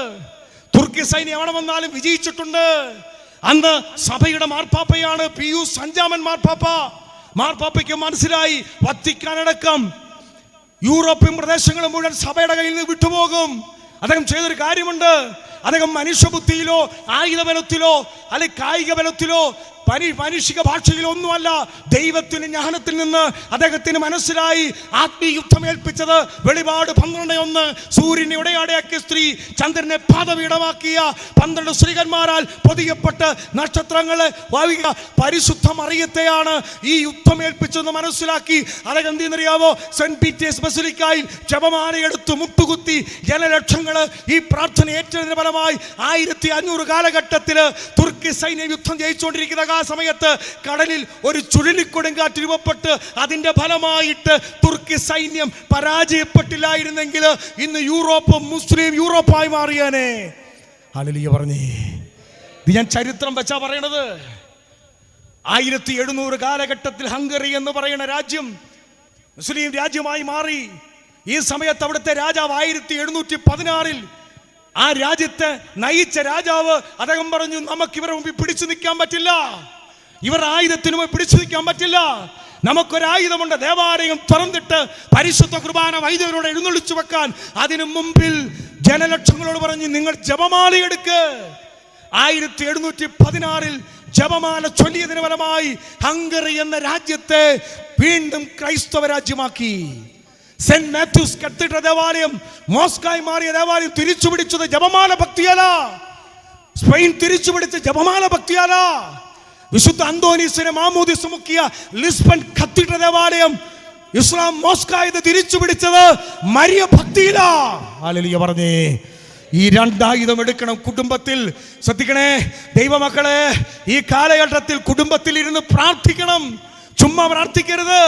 തുർക്കി സൈന്യം എവിടെ വന്നാലും വിജയിച്ചിട്ടുണ്ട്. അന്ന് സഭയുടെ മാർപ്പാപ്പയാണ് പിയൂസ് 5 മാർപ്പാപ്പ. മാർപ്പാപ്പയ്ക്ക് മനസ്സിലായി വത്തിക്കാനടക്കം യൂറോപ്യൻ പ്രദേശങ്ങൾ മുഴുവൻ സഭയുടെ കയ്യിൽ നിന്ന് വിട്ടുപോകും. അദ്ദേഹം ചെയ്തൊരു കാര്യമുണ്ട്. അദ്ദേഹം മനുഷ്യബുദ്ധിയിലോ ആയുധബലത്തിലോ അല്ലെങ്കിൽ കായിക ബലത്തിലോ മാനുഷിക ഭാഷയിലൊന്നുമല്ല, ദൈവത്തിന് ജ്ഞാനത്തിൽ നിന്ന് അദ്ദേഹത്തിന് മനസ്സിലായി ആത്മീയ യുദ്ധം ഏൽപ്പിച്ചത്. വെളിപാട് 12:1 സൂര്യനെ ഉടയാടയാക്കിയ സ്ത്രീ, ചന്ദ്രനെ പാദപീഠമാക്കിയ 12 സ്ത്രീകന്മാരാൽ പൊതിയപ്പെട്ട് നക്ഷത്രങ്ങളെ വാവിക പരിശുദ്ധ മറിയത്തെയാണ് ഈ യുദ്ധം ഏൽപ്പിച്ചതെന്ന് മനസ്സിലാക്കി അദ്ദേഹം എന്തെന്നറിയാവോ, സെന്റ് പീറ്റേഴ്സ് ബസിലിക്കയിൽ ജപമാലയെടുത്ത് മുട്ടുകുത്തി ജനലക്ഷങ്ങള് ഈ പ്രാർത്ഥന ഏറ്റതിന് ഫലമായി 1500 കാലഘട്ടത്തില് തുർക്കി സൈന്യം യുദ്ധം ജയിച്ചുകൊണ്ടിരിക്കുന്ന ആ സമയത്ത് കടലിൽ ഒരു ചുഴലിക്കൊടുങ്കാറ്റ് രൂപപ്പെട്ട് അതിന്റെ ഫലമായിട്ട് തുർക്കി സൈന്യം പരാജയപ്പെട്ടില്ലായിരുന്നെങ്കിൽ ഇന്ന് യൂറോപ്പ് മുസ്ലിം യൂറോപ്പായി മാറിയാനേ. ഹല്ലേലൂയ പറഞ്ഞേ. ഇത് ഞാൻ ചരിത്രം വെച്ചാ പറയണത്. 1700 കാലഘട്ടത്തിൽ ഹംഗറി എന്ന് പറയുന്ന രാജ്യം മുസ്ലിം രാജ്യമായി മാറി. ഈ സമയത്ത് അവിടുത്തെ രാജാവ് 1716 ആ രാജ്യത്തെ നയിച്ച രാജാവ് അദ്ദേഹം പറഞ്ഞു, നമുക്ക് ഇവരെ മുമ്പിൽ പിടിച്ചു നിൽക്കാൻ പറ്റില്ല, ഇവർ ആയുധത്തിനു മുമ്പ് പിടിച്ചു നിൽക്കാൻ പറ്റില്ല. നമുക്കൊരായുധമുണ്ട്, ദേവാലയം തുറന്നിട്ട് പരിശുദ്ധ കുർബാന വൈദികരോട് എഴുന്നള്ളിച്ചു വെക്കാൻ. അതിനു മുമ്പിൽ ജനലക്ഷങ്ങളോട് പറഞ്ഞു, നിങ്ങൾ ജപമാല എടുക്ക്. 1716 ജപമാല ചൊല്ലിയതിന് ഫലമായി ഹംഗറി എന്ന രാജ്യത്തെ വീണ്ടും ക്രൈസ്തവ രാജ്യമാക്കി. സെന്റ് മാത്യൂസ് കത്തീഡ്രൽ ദേവാലയം മോസ്കായി മാറിയ ദേവാലയം തിരിച്ചുപിടിച്ചത് ജപമാല ഭക്തിയല്ല. സ്പെയിൻ തിരിച്ചുപിടിച്ച ജപമാല ഭക്തിയല്ല. വിശുദ്ധ അന്തോനീസിനെ മാമോദിസ മുക്കിയ ലിസ്ബൺ കത്തീഡ്രൽ ദേവാലയം ഇസ്ലാം മോസ്കായത് തിരിച്ചുപിടിച്ചത് മരിയ ഭക്തിയില. ഹല്ലേലൂയ പറഞ്ഞേ. ഈ 2 ആയുധം എടുക്കണം കുടുംബത്തിൽ. ശ്രദ്ധിക്കണേ ദൈവമക്കളെ, ഈ കാലഘട്ടത്തിൽ കുടുംബത്തിൽ ഇരുന്ന് പ്രാർത്ഥിക്കണം. ചുമ്മാ പ്രാർത്ഥിക്കരുത്.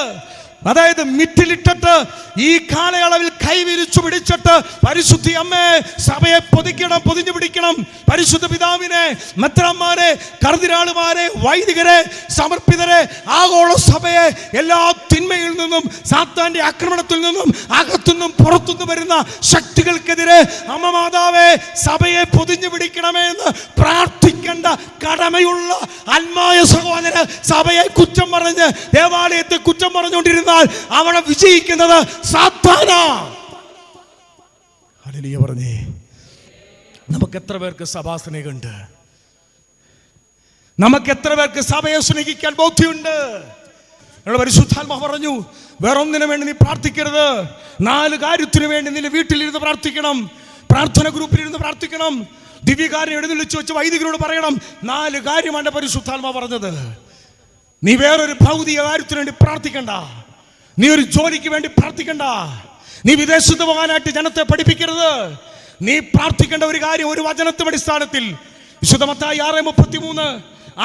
അതായത് മിറ്റിലിട്ടിട്ട് ഈ കാലയളവിൽ കൈവിരിച്ചു പിടിച്ചിട്ട് പരിശുദ്ധി അമ്മയെ സഭയെ പൊതിഞ്ഞു പിടിക്കണം. പരിശുദ്ധ പിതാവിനെ, മെത്രാന്മാരെ, കർദിനാളുമാരെ, വൈദികരെ, സമർപ്പിതരെ, ആഗോള സഭയെ എല്ലാ തിന്മയിൽ നിന്നും സാത്താന്റെ ആക്രമണത്തിൽ നിന്നും അകത്തുനിന്നും പുറത്തുനിന്നും വരുന്ന ശക്തികൾക്കെതിരെ അമ്മ മാതാവെ സഭയെ പൊതിഞ്ഞു പിടിക്കണമേ എന്ന് പ്രാർത്ഥിക്കേണ്ട കടമയുള്ള ആത്മായ സഹോദരൻ സഭയെ കുറ്റം പറഞ്ഞ് ദേവാലയത്തെ കുറ്റം പറഞ്ഞുകൊണ്ടിരുന്നാൽ അവിടെ വിജയിക്കുന്നത് സാത്താനാ. ഹല്ലേലൂയ പറഞ്ഞേ. നമുക്ക് എത്ര പേർക്ക് സഭാസ്നേഹമുണ്ട്? നമുക്ക് എത്ര പേർക്ക് സഭയെ സ്നേഹിക്കാൻ ബോധ്യമുണ്ട്? പരിശുദ്ധാത്മാവ് പറഞ്ഞു, വേറൊന്നിനു വേണ്ടി നീ പ്രാർത്ഥിക്കരുത്, 4 കാര്യത്തിനു വേണ്ടി നിന്റെ വീട്ടിലിരുന്ന് പ്രാർത്ഥിക്കണം, പ്രാർത്ഥന ഗ്രൂപ്പിലിരുന്ന് പ്രാർത്ഥിക്കണം, ദിവ്യകാര്യം എഴുന്നള്ളിച്ച് വെച്ച് വൈദികരോട് പറയണം. 4 കാര്യമാണ് പരിശുദ്ധാത്മാവ് പറഞ്ഞത്. നീ വേറൊരു ഭൗതിക കാര്യത്തിന് വേണ്ടി പ്രാർത്ഥിക്കണ്ട, നീ ഒരു ജോലിക്ക് വേണ്ടി പ്രാർത്ഥിക്കണ്ട, നീ വിദേശത്ത് പോകാനായിട്ട് ജനത്തെ പഠിപ്പിക്കരുത്. നീ പ്രാർത്ഥിക്കേണ്ട ഒരു കാര്യം ഒരു വചനത്തിന്റെ അടിസ്ഥാനത്തിൽ വിശുദ്ധ മത്തായി 6:33,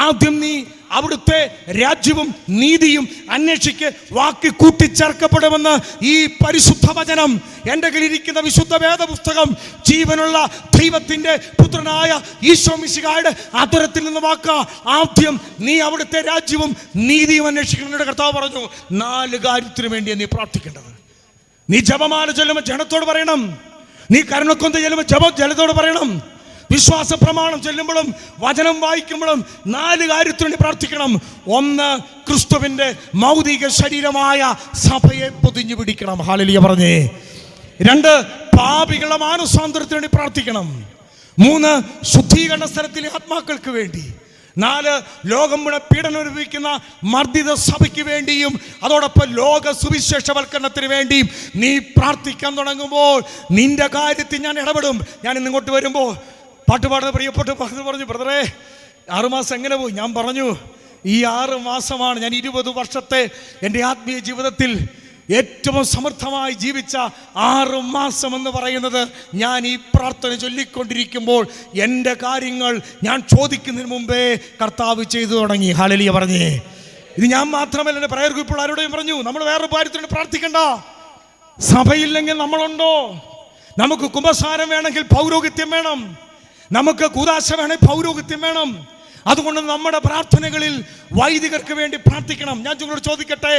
ആദ്യം നീ അവിടുത്തെ രാജ്യവും നീതിയും അന്വേഷിക്ക്, വാക്ക് കൂട്ടിച്ചേർക്കപ്പെടുമെന്ന് ഈ പരിശുദ്ധ വചനം, എൻ്റെ കയ്യിലിരിക്കുന്ന വിശുദ്ധ വേദപുസ്തകം, ജീവനുള്ള ദൈവത്തിന്റെ പുത്രനായ ഈശോ മിശിഹായുടെ അധരത്തിൽ നിന്ന് വാക്ക. ആദ്യം നീ അവിടുത്തെ രാജ്യവും നീതിയും അന്വേഷിക്കണം. കർത്താവ് പറഞ്ഞു 4 കാര്യത്തിന് വേണ്ടിയാണ് നീ പ്രാർത്ഥിക്കേണ്ടത്. നീ ജപമാല ചൊല്ലുമ്പോൾ ജനത്തോട് പറയണം, നീ കരുണക്കൊന്ത ചെല്ലുമ്പോൾ ജനത്തോട് പറയണം, വിശ്വാസ പ്രമാണം ചൊല്ലുമ്പോഴും വചനം വായിക്കുമ്പോഴും 4 കാര്യത്തിന് വേണ്ടി പ്രാർത്ഥിക്കണം. 1, ക്രിസ്തുവിന്റെ മൗതിക ശരീരമായ സഭയെ പൊതിഞ്ഞു പിടിക്കണം. ഹല്ലേലൂയ പറഞ്ഞേ. 2, പാപികളുടെ മാനസാന്തരത്തിന് വേണ്ടി പ്രാർത്ഥിക്കണം. 3, ശുദ്ധീകരണ സ്ഥലത്തിലെ ആത്മാക്കൾക്ക് വേണ്ടി. 4, ലോകം മുഴുവൻ പീഡനം അനുഭവിക്കുന്ന മർദ്ദിത സഭയ്ക്ക് വേണ്ടിയും അതോടൊപ്പം ലോക സുവിശേഷവൽക്കരണത്തിന് വേണ്ടിയും നീ പ്രാർത്ഥിക്കാൻ തുടങ്ങുമ്പോൾ നിന്റെ കാര്യത്തിൽ ഞാൻ ഇടപെടും. ഞാൻ ഇന്നിങ്ങോട്ട് വരുമ്പോൾ പാട്ടുപാടുന്ന പ്രിയപ്പെട്ട പറഞ്ഞു, ബ്രദറെ 6 മാസം എങ്ങനെ പോയി? ഞാൻ പറഞ്ഞു, ഈ 6 മാസമാണ് ഞാൻ 20 വർഷത്തെ എൻ്റെ ആത്മീയ ജീവിതത്തിൽ ഏറ്റവും സമർത്ഥമായി ജീവിച്ച 6 മാസം എന്ന് പറയുന്നത്. ഞാൻ ഈ പ്രാർത്ഥന ചൊല്ലിക്കൊണ്ടിരിക്കുമ്പോൾ എൻ്റെ കാര്യങ്ങൾ ഞാൻ ചോദിക്കുന്നതിന് മുമ്പേ കർത്താവ് ചെയ്തു തുടങ്ങി. ഹല്ലേലൂയ പറഞ്ഞേ. ഇത് ഞാൻ മാത്രമല്ല, എൻ്റെ പ്രയർ ഗ്രൂപ്പുകൾ ആരോടെയും പറഞ്ഞു, നമ്മൾ വേറൊരു കാര്യത്തിന് പ്രാർത്ഥിക്കണ്ട. സഭയില്ലെങ്കിൽ നമ്മളുണ്ടോ? നമുക്ക് കുമ്പസാരം വേണമെങ്കിൽ പൗരോഹിത്യം വേണം, നമുക്ക് കൂദാശ വേണമെങ്കിൽ പൗരോഹിത്യം വേണം. അതുകൊണ്ട് നമ്മുടെ പ്രാർത്ഥനകളിൽ വൈദികർക്ക് വേണ്ടി പ്രാർത്ഥിക്കണം. ഞാൻ നിങ്ങളോട് ചോദിക്കട്ടെ,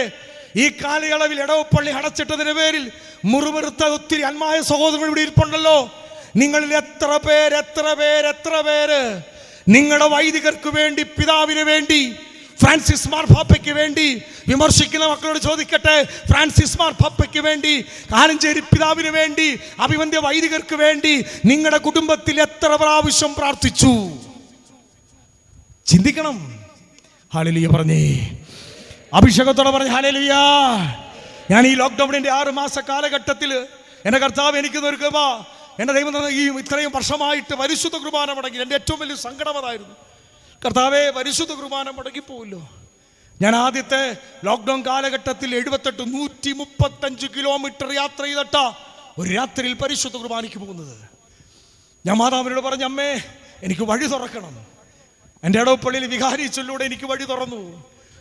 ഈ കാലയളവിൽ ഇടവപ്പള്ളി അടച്ചിട്ടതിന് പേരിൽ മുറിവെറുത്ത ഒത്തിരി ആത്മായ സഹോദരങ്ങൾ ഇവിടെ ഇരിപ്പുണ്ടല്ലോ. നിങ്ങളിൽ എത്ര പേര് നിങ്ങളുടെ വൈദികർക്ക് വേണ്ടി, പിതാവിന് വേണ്ടി, ഫ്രാൻസിസ് മാർപ്പാപ്പയ്ക്ക് വേണ്ടി വിമർശിക്കുന്ന മക്കളോട് ചോദിക്കട്ടെ, ഫ്രാൻസിസ് മാർപ്പാപ്പയ്ക്ക് വേണ്ടി, ആലഞ്ചേരി പിതാവിന് വേണ്ടി, അഭിവന്ദ്യ വൈദികർക്ക് വേണ്ടി നിങ്ങളുടെ കുടുംബത്തിൽ എത്ര പ്രാവശ്യം പ്രാർത്ഥിച്ചു? ചിന്തിക്കണം. ഹല്ലേലൂയ പറഞ്ഞേ. അഭിഷേകത്തോടെ പറഞ്ഞ് ഹല്ലേലൂയ. ഞാൻ ഈ ലോക്ക്ഡൗണിന്റെ 6 മാസ കാലഘട്ടത്തിൽ എൻ്റെ കർത്താവ് എനിക്ക് കൃപ, എൻ്റെ ദൈവം ഈ ഇത്രയും വർഷമായിട്ട് പരിശുദ്ധ കുർബാന മുടങ്ങി. എൻ്റെ ഏറ്റവും വലിയ സങ്കടം അതായിരുന്നു. കർത്താവേ, പരിശുദ്ധ കുർബാന മുടങ്ങിപ്പോവില്ലോ. ഞാൻ ആദ്യത്തെ ലോക്ക്ഡൗൺ കാലഘട്ടത്തിൽ 135 കിലോമീറ്റർ യാത്ര ചെയ്തിട്ട ഒരു രാത്രിയിൽ പരിശുദ്ധ കുർബാനയ്ക്ക് പോകുന്നത്. ഞാൻ മാതാവിനോട് പറഞ്ഞു, അമ്മേ എനിക്ക് വഴി തുറക്കണം. എൻ്റെ ഇടവപ്പള്ളിയിൽ വികാരി ചൊല്ലിലൂടെ എനിക്ക് വഴി തുറന്നു.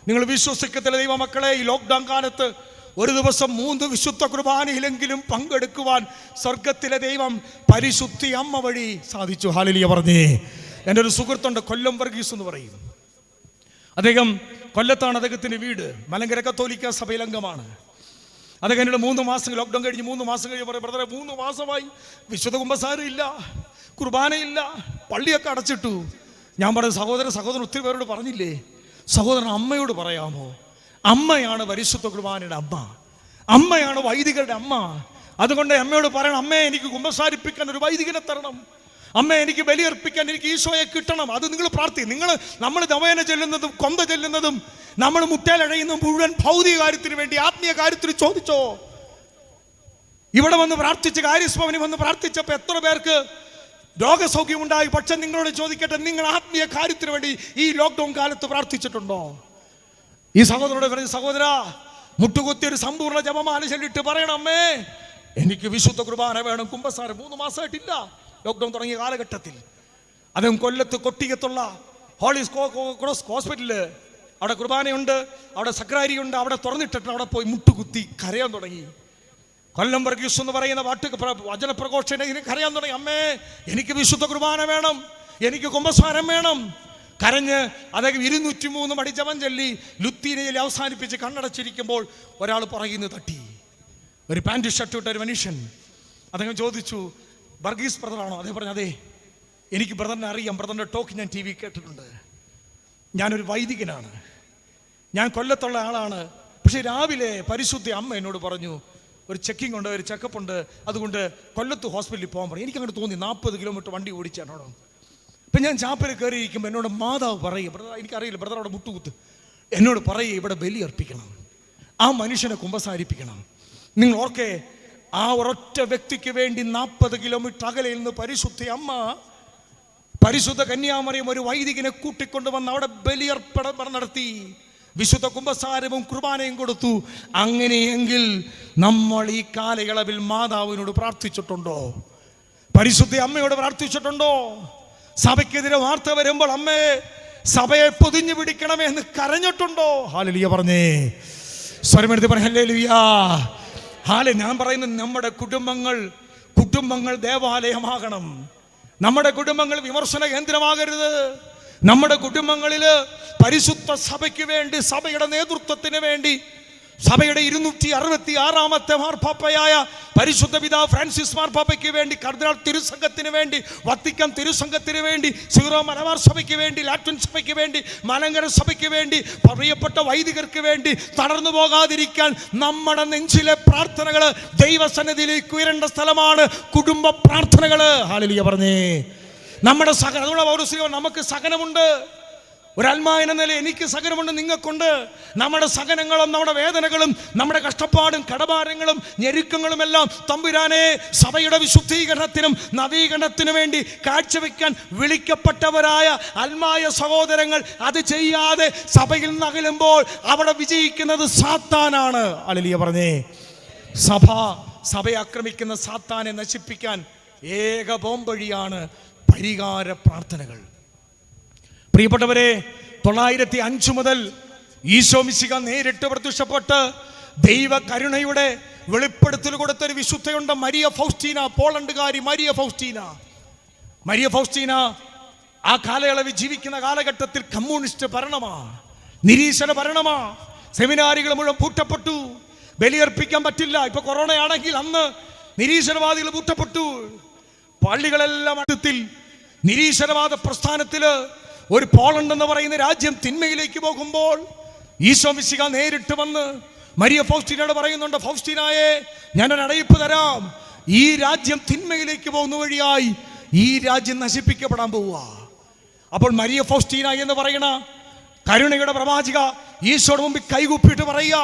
നിങ്ങൾ വിശ്വസിക്കത്തില്ല ദൈവമക്കളെ, ഈ ലോക്ക്ഡൗൺ കാലത്ത് ഒരു ദിവസം 3 വിശുദ്ധ കുർബാനയിലെങ്കിലും പങ്കെടുക്കുവാൻ സ്വർഗത്തിലെ ദൈവം പരിശുദ്ധി അമ്മ വഴി സാധിച്ചു. ഹല്ലേലൂയ പറഞ്ഞേ. എൻ്റെ ഒരു സുഹൃത്തുണ്ട്, കൊല്ലം വർഗീസ് എന്ന് പറയും. അദ്ദേഹം കൊല്ലത്താണ് അദ്ദേഹത്തിൻ്റെ വീട്. മലങ്കര കത്തോലിക്ക സഭയിൽ അംഗമാണ്. അദ്ദേഹം എന്നോട് 3 മാസം ലോക്ക്ഡൗൺ കഴിഞ്ഞ് 3 മാസം കഴിഞ്ഞ് പറയും, ബ്രദറെ 3 മാസമായി വിശുദ്ധ കുമ്പസാരം ഇല്ല, കുർബാനയില്ല, പള്ളിയൊക്കെ അടച്ചിട്ടു. ഞാൻ പറഞ്ഞു, സഹോദരൻ ഒത്തിരി പേരോട് പറഞ്ഞില്ലേ, സഹോദരൻ അമ്മയോട് പറയാമോ? അമ്മയാണ് പരിശുദ്ധ കുർബാനയുടെ അമ്മ, അമ്മയാണ് വൈദികരുടെ അമ്മ. അതുകൊണ്ട് അമ്മയോട് പറയണം, അമ്മേ എനിക്ക് കുമ്പസാരിപ്പിക്കാൻ ഒരു വൈദികനെ തരണം, അമ്മ എനിക്ക് ബലിയർപ്പിക്കാൻ എനിക്ക് ഈശോയെ കിട്ടണം. അത് നിങ്ങൾ നമ്മൾ നവേന ചെല്ലുന്നതും കൊന്ത ചെല്ലുന്നതും നമ്മൾ മുട്ടേലഴയുന്ന മുഴുവൻ ഭൗതിക കാര്യത്തിന് വേണ്ടി, ആത്മീയ കാര്യത്തിന് ചോദിച്ചോ? ഇവിടെ വന്ന് പ്രാർത്ഥിച്ച്, കാര്യസ്ഭവനിൽ വന്ന് പ്രാർത്ഥിച്ചപ്പോൾ എത്ര പേർക്ക് രോഗസൗഖ്യമുണ്ടായി? പക്ഷെ നിങ്ങളോട് ചോദിക്കട്ടെ, നിങ്ങൾ ആത്മീയ കാര്യത്തിന് വേണ്ടി ഈ ലോക്ക്ഡൗൺ കാലത്ത് പ്രാർത്ഥിച്ചിട്ടുണ്ടോ? ഈ സഹോദരനോട് പറഞ്ഞ, സഹോദര മുട്ടുകുത്തി ഒരു സമ്പൂർണ്ണ ജപമാല ചൊല്ലിട്ട് പറയണം, അമ്മേ എനിക്ക് വിശുദ്ധ കുർബാന വേണം, കുമ്പസാരം. 3 മാസമായിട്ടില്ല ലോക്ക്ഡൗൺ തുടങ്ങിയ കാലഘട്ടത്തിൽ. അദ്ദേഹം കൊല്ലത്ത് കൊട്ടിയത്തുള്ള ഹോളി ക്രോസ് ഹോസ്പിറ്റലില് അവിടെ കുർബാനയുണ്ട്, അവിടെ സക്രാരിയുണ്ട്, അവിടെ തുറന്നിട്ടിട്ട് അവിടെ പോയി മുട്ടുകുത്തി കരയാൻ തുടങ്ങി. കൊല്ലം വർഗീസ് എന്ന് പറയുന്ന വചനപ്രഘോഷനെ കരയാൻ തുടങ്ങി, അമ്മേ എനിക്ക് വിശുദ്ധ കുർബാന വേണം, എനിക്ക് കുമ്പസാരം വേണം. കരഞ്ഞ് അദ്ദേഹം 203 മടി ജപം ചൊല്ലി ലുത്തീനയിൽ അവസാനിപ്പിച്ച് കണ്ണടച്ചിരിക്കുമ്പോൾ ഒരാൾ പറയുന്നു തട്ടി. ഒരു പാൻറ് ഷർട്ട് ഇട്ട ഒരു മനുഷ്യൻ. അദ്ദേഹം ചോദിച്ചു, വർഗീസ് ബ്രദറാണോ? അദ്ദേഹം പറഞ്ഞു, അതെ. എനിക്ക് ബ്രദറിനെ അറിയാം, ബ്രദറിൻ്റെ ടോക്ക് ഞാൻ TV കേട്ടിട്ടുണ്ട്. ഞാനൊരു വൈദികനാണ്, ഞാൻ കൊല്ലത്തുള്ള ആളാണ്. പക്ഷേ രാവിലെ പരിശുദ്ധ അമ്മ എന്നോട് പറഞ്ഞു, ഒരു ചെക്കിംഗ് ഉണ്ട്, ഒരു ചെക്കപ്പ് ഉണ്ട്, അതുകൊണ്ട് കൊല്ലത്ത് ഹോസ്പിറ്റലിൽ പോകാൻ പറഞ്ഞു. എനിക്കങ്ങോട്ട് തോന്നി 40 കിലോമീറ്റർ വണ്ടി ഓടിച്ചാണോ. ഇപ്പം ഞാൻ ചാപ്പയിൽ കയറിയിരിക്കുമ്പോൾ എന്നോട് മാതാവ് പറയുക, ബ്രദർ എനിക്കറിയില്ല, ബ്രദർ അവിടെ മുട്ടുകുത്ത് എന്നോട് പറയുക, ഇവിടെ ബലി അർപ്പിക്കണം, ആ മനുഷ്യനെ കുമ്പസാരിപ്പിക്കണം. നിങ്ങൾ ഓർക്കെ, ആ ഒരൊറ്റ വ്യക്തിക്ക് വേണ്ടി 40 കിലോമീറ്റർ അകലയിൽ നിന്ന് പരിശുദ്ധ അമ്മ, പരിശുദ്ധ കന്യാമറിയം ഒരു വൈദികനെ കൂട്ടിക്കൊണ്ടുവന്ന് അവിടെ ബലിയർപ്പണം നടത്തി, വിശുദ്ധ കുമ്പസാരവും കുർബാനയും കൊടുത്തു. അങ്ങനെയെങ്കിൽ നമ്മൾ ഈ കാലയളവിൽ മാതാവിനോട് പ്രാർത്ഥിച്ചിട്ടുണ്ടോ? പരിശുദ്ധ അമ്മയോട് പ്രാർത്ഥിച്ചിട്ടുണ്ടോ? സഭയ്ക്കെതിരെ വാർത്ത വരുമ്പോൾ അമ്മേ സഭയെ പൊതിഞ്ഞു പിടിക്കണമേ എന്ന് കരഞ്ഞിട്ടുണ്ടോ? ഹല്ലേലൂയ പറഞ്ഞേ, സ്വരമെടുത്ത് പറ ഹല്ലേലൂയ. ഞാൻ പറയുന്നത് നമ്മുടെ കുടുംബങ്ങൾ ദേവാലയമാകണം. നമ്മുടെ കുടുംബങ്ങൾ വിമർശന കേന്ദ്രമാകരുത്. നമ്മുടെ കുടുംബങ്ങളിൽ പരിശുദ്ധ സഭയ്ക്ക് വേണ്ടി, സഭയുടെ നേതൃത്വത്തിന് വേണ്ടി, സഭയുടെ 266ാമത്തെ മാർപ്പാപ്പയായ പരിശുദ്ധ പിതാവ് ഫ്രാൻസിസ് മാർപ്പാപ്പയ്ക്ക് വേണ്ടി, കർദിനാൾ തിരുസംഘത്തിന് വേണ്ടി, വത്തിക്കാൻ തിരുസംഘത്തിന് വേണ്ടി, സീറോ മലബാർ സഭയ്ക്ക് വേണ്ടി, ലാറ്റിൻ സഭയ്ക്ക് വേണ്ടി, മലങ്കര സഭയ്ക്ക് വേണ്ടി, പ്രിയപ്പെട്ട വൈദികർക്ക് വേണ്ടി തളർന്നു പോകാതിരിക്കാൻ നമ്മുടെ നെഞ്ചിലെ പ്രാർത്ഥനകൾ ദൈവസന്നിധിയിലേക്ക് ഉയരേണ്ട സ്ഥലമാണ് കുടുംബ പ്രാർത്ഥനകൾ. ഹല്ലേലൂയ പറഞ്ഞേ. നമ്മുടെ നമുക്ക് സഹനമുണ്ട്. ഒരൽമാ എന്ന നില എനിക്ക് സഹനമുണ്ട്, നിങ്ങൾക്കുണ്ട്. നമ്മുടെ സഹനങ്ങളും നമ്മുടെ വേദനകളും നമ്മുടെ കഷ്ടപ്പാടും കടഭാരങ്ങളും ഞെരുക്കങ്ങളും എല്ലാം തമ്പുരാനെ സഭയുടെ വിശുദ്ധീകരണത്തിനും നവീകരണത്തിനും വേണ്ടി കാഴ്ചവെക്കാൻ വിളിക്കപ്പെട്ടവരായ ആത്മായ സഹോദരങ്ങൾ അത് ചെയ്യാതെ സഭയിൽ നിന്ന് അകലുമ്പോൾ അവിടെ വിജയിക്കുന്നത് സാത്താനാണ്. ഹല്ലേലൂയ പറഞ്ഞേ. സഭയെ ആക്രമിക്കുന്ന സാത്താനെ നശിപ്പിക്കാൻ ഏക ബോംബഴിയാണ് പരിഹാര പ്രാർത്ഥനകൾ. പ്രിയപ്പെട്ടവരെ, 905 മുതൽ ഈശോ മിശിഹ നേരിട്ട് പ്രത്യക്ഷപ്പെട്ട് ദൈവ കരുണയുടെ വെളിപ്പെടുത്തൽ കൊടുത്തൊരു വിശുദ്ധയുണ്ട്, മരിയ ഫൗസ്റ്റീന, പോളണ്ടുകാരി മരിയ ഫൗസ്റ്റീന. ആ കാലയളവിൽ ജീവിക്കുന്ന കാലഘട്ടത്തിൽ കമ്മ്യൂണിസ്റ്റ് ഭരണമാ, നിരീശ്വര ഭരണമാ. സെമിനാരികൾ മുഴുവൻ പൂട്ടപ്പെട്ടു, ബലിയർപ്പിക്കാൻ പറ്റില്ല. ഇപ്പൊ കൊറോണയാണെങ്കിൽ അന്ന് നിരീശ്വരവാദികൾ പൂട്ടപ്പെട്ടു. പള്ളികളെല്ലാം അടുത്തിൽ നിരീശ്വരവാദ പ്രസ്ഥാനത്തില് ഒരു പോളണ്ട് എന്ന് പറയുന്ന രാജ്യം തിന്മയിലേക്ക് പോകുമ്പോൾ ഈശോ മിശിഹ നേരിട്ട് വന്ന് മരിയ ഫൗസ്റ്റീനയോട് പറയുന്നുണ്ട്, ഫൗസ്റ്റീനായെ ഞാനൊരു അറിയിപ്പ് തരാം, ഈ രാജ്യം തിന്മയിലേക്ക് പോകുന്ന വഴിയായി ഈ രാജ്യം നശിപ്പിക്കപ്പെടാൻ പോവുക. അപ്പോൾ മരിയ ഫൗസ്റ്റീന എന്ന് പറയുന്ന കരുണയുടെ പ്രവാചക ഈശോയുടെ മുമ്പിൽ കൈകൂപ്പിയിട്ട് പറയുക,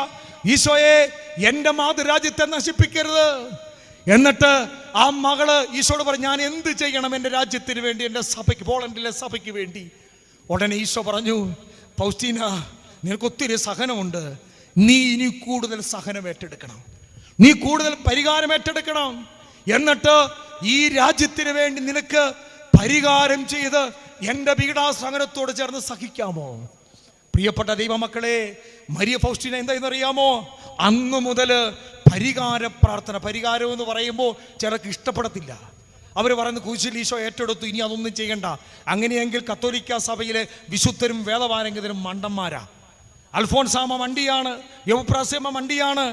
ഈശോയെ എൻ്റെ മാതൃരാജ്യത്തെ നശിപ്പിക്കരുത്. എന്നിട്ട് ആ മകള് ഈശോയോട് പറഞ്ഞു, ഞാൻ എന്ത് ചെയ്യണം എൻ്റെ രാജ്യത്തിന് വേണ്ടി, എൻ്റെ സഭയ്ക്ക്, പോളണ്ടിലെ സഭയ്ക്ക് വേണ്ടി? ഉടനെ ഈശോ പറഞ്ഞു, ഫൗസ്റ്റീന നിനക്ക് ഒത്തിരി സഹനമുണ്ട്, നീ ഇനി കൂടുതൽ സഹനം ഏറ്റെടുക്കണം, നീ കൂടുതൽ പരിഹാരം ഏറ്റെടുക്കണം. എന്നിട്ട് ഈ രാജ്യത്തിന് വേണ്ടി നിനക്ക് പരിഹാരം ചെയ്ത് എൻ്റെ പീഡാസഹനത്തോട് ചേർന്ന് സഹിക്കാമോ? പ്രിയപ്പെട്ട ദൈവമക്കളെ, മരിയ ഫൗസ്റ്റീന എന്തായെന്നറിയാമോ? അന്നു മുതൽ പരിഹാര പ്രാർത്ഥന. പരിഹാരം എന്ന് പറയുമ്പോൾ ചിലർക്ക് ഇഷ്ടപ്പെടത്തില്ല. അവർ പറയുന്നത് കുരിശിൽ ഈശോ ഏറ്റെടുത്തു, ഇനി അതൊന്നും ചെയ്യണ്ട. അങ്ങനെയെങ്കിൽ കത്തോലിക്ക സഭയിലെ വിശുദ്ധരും വേദപാരംഗതരും മണ്ടന്മാരാ. അൽഫോൻസാമ മണ്ടിയാണ്, യൗപ്രാസ്യമ്മ മണ്ടിയാണ്.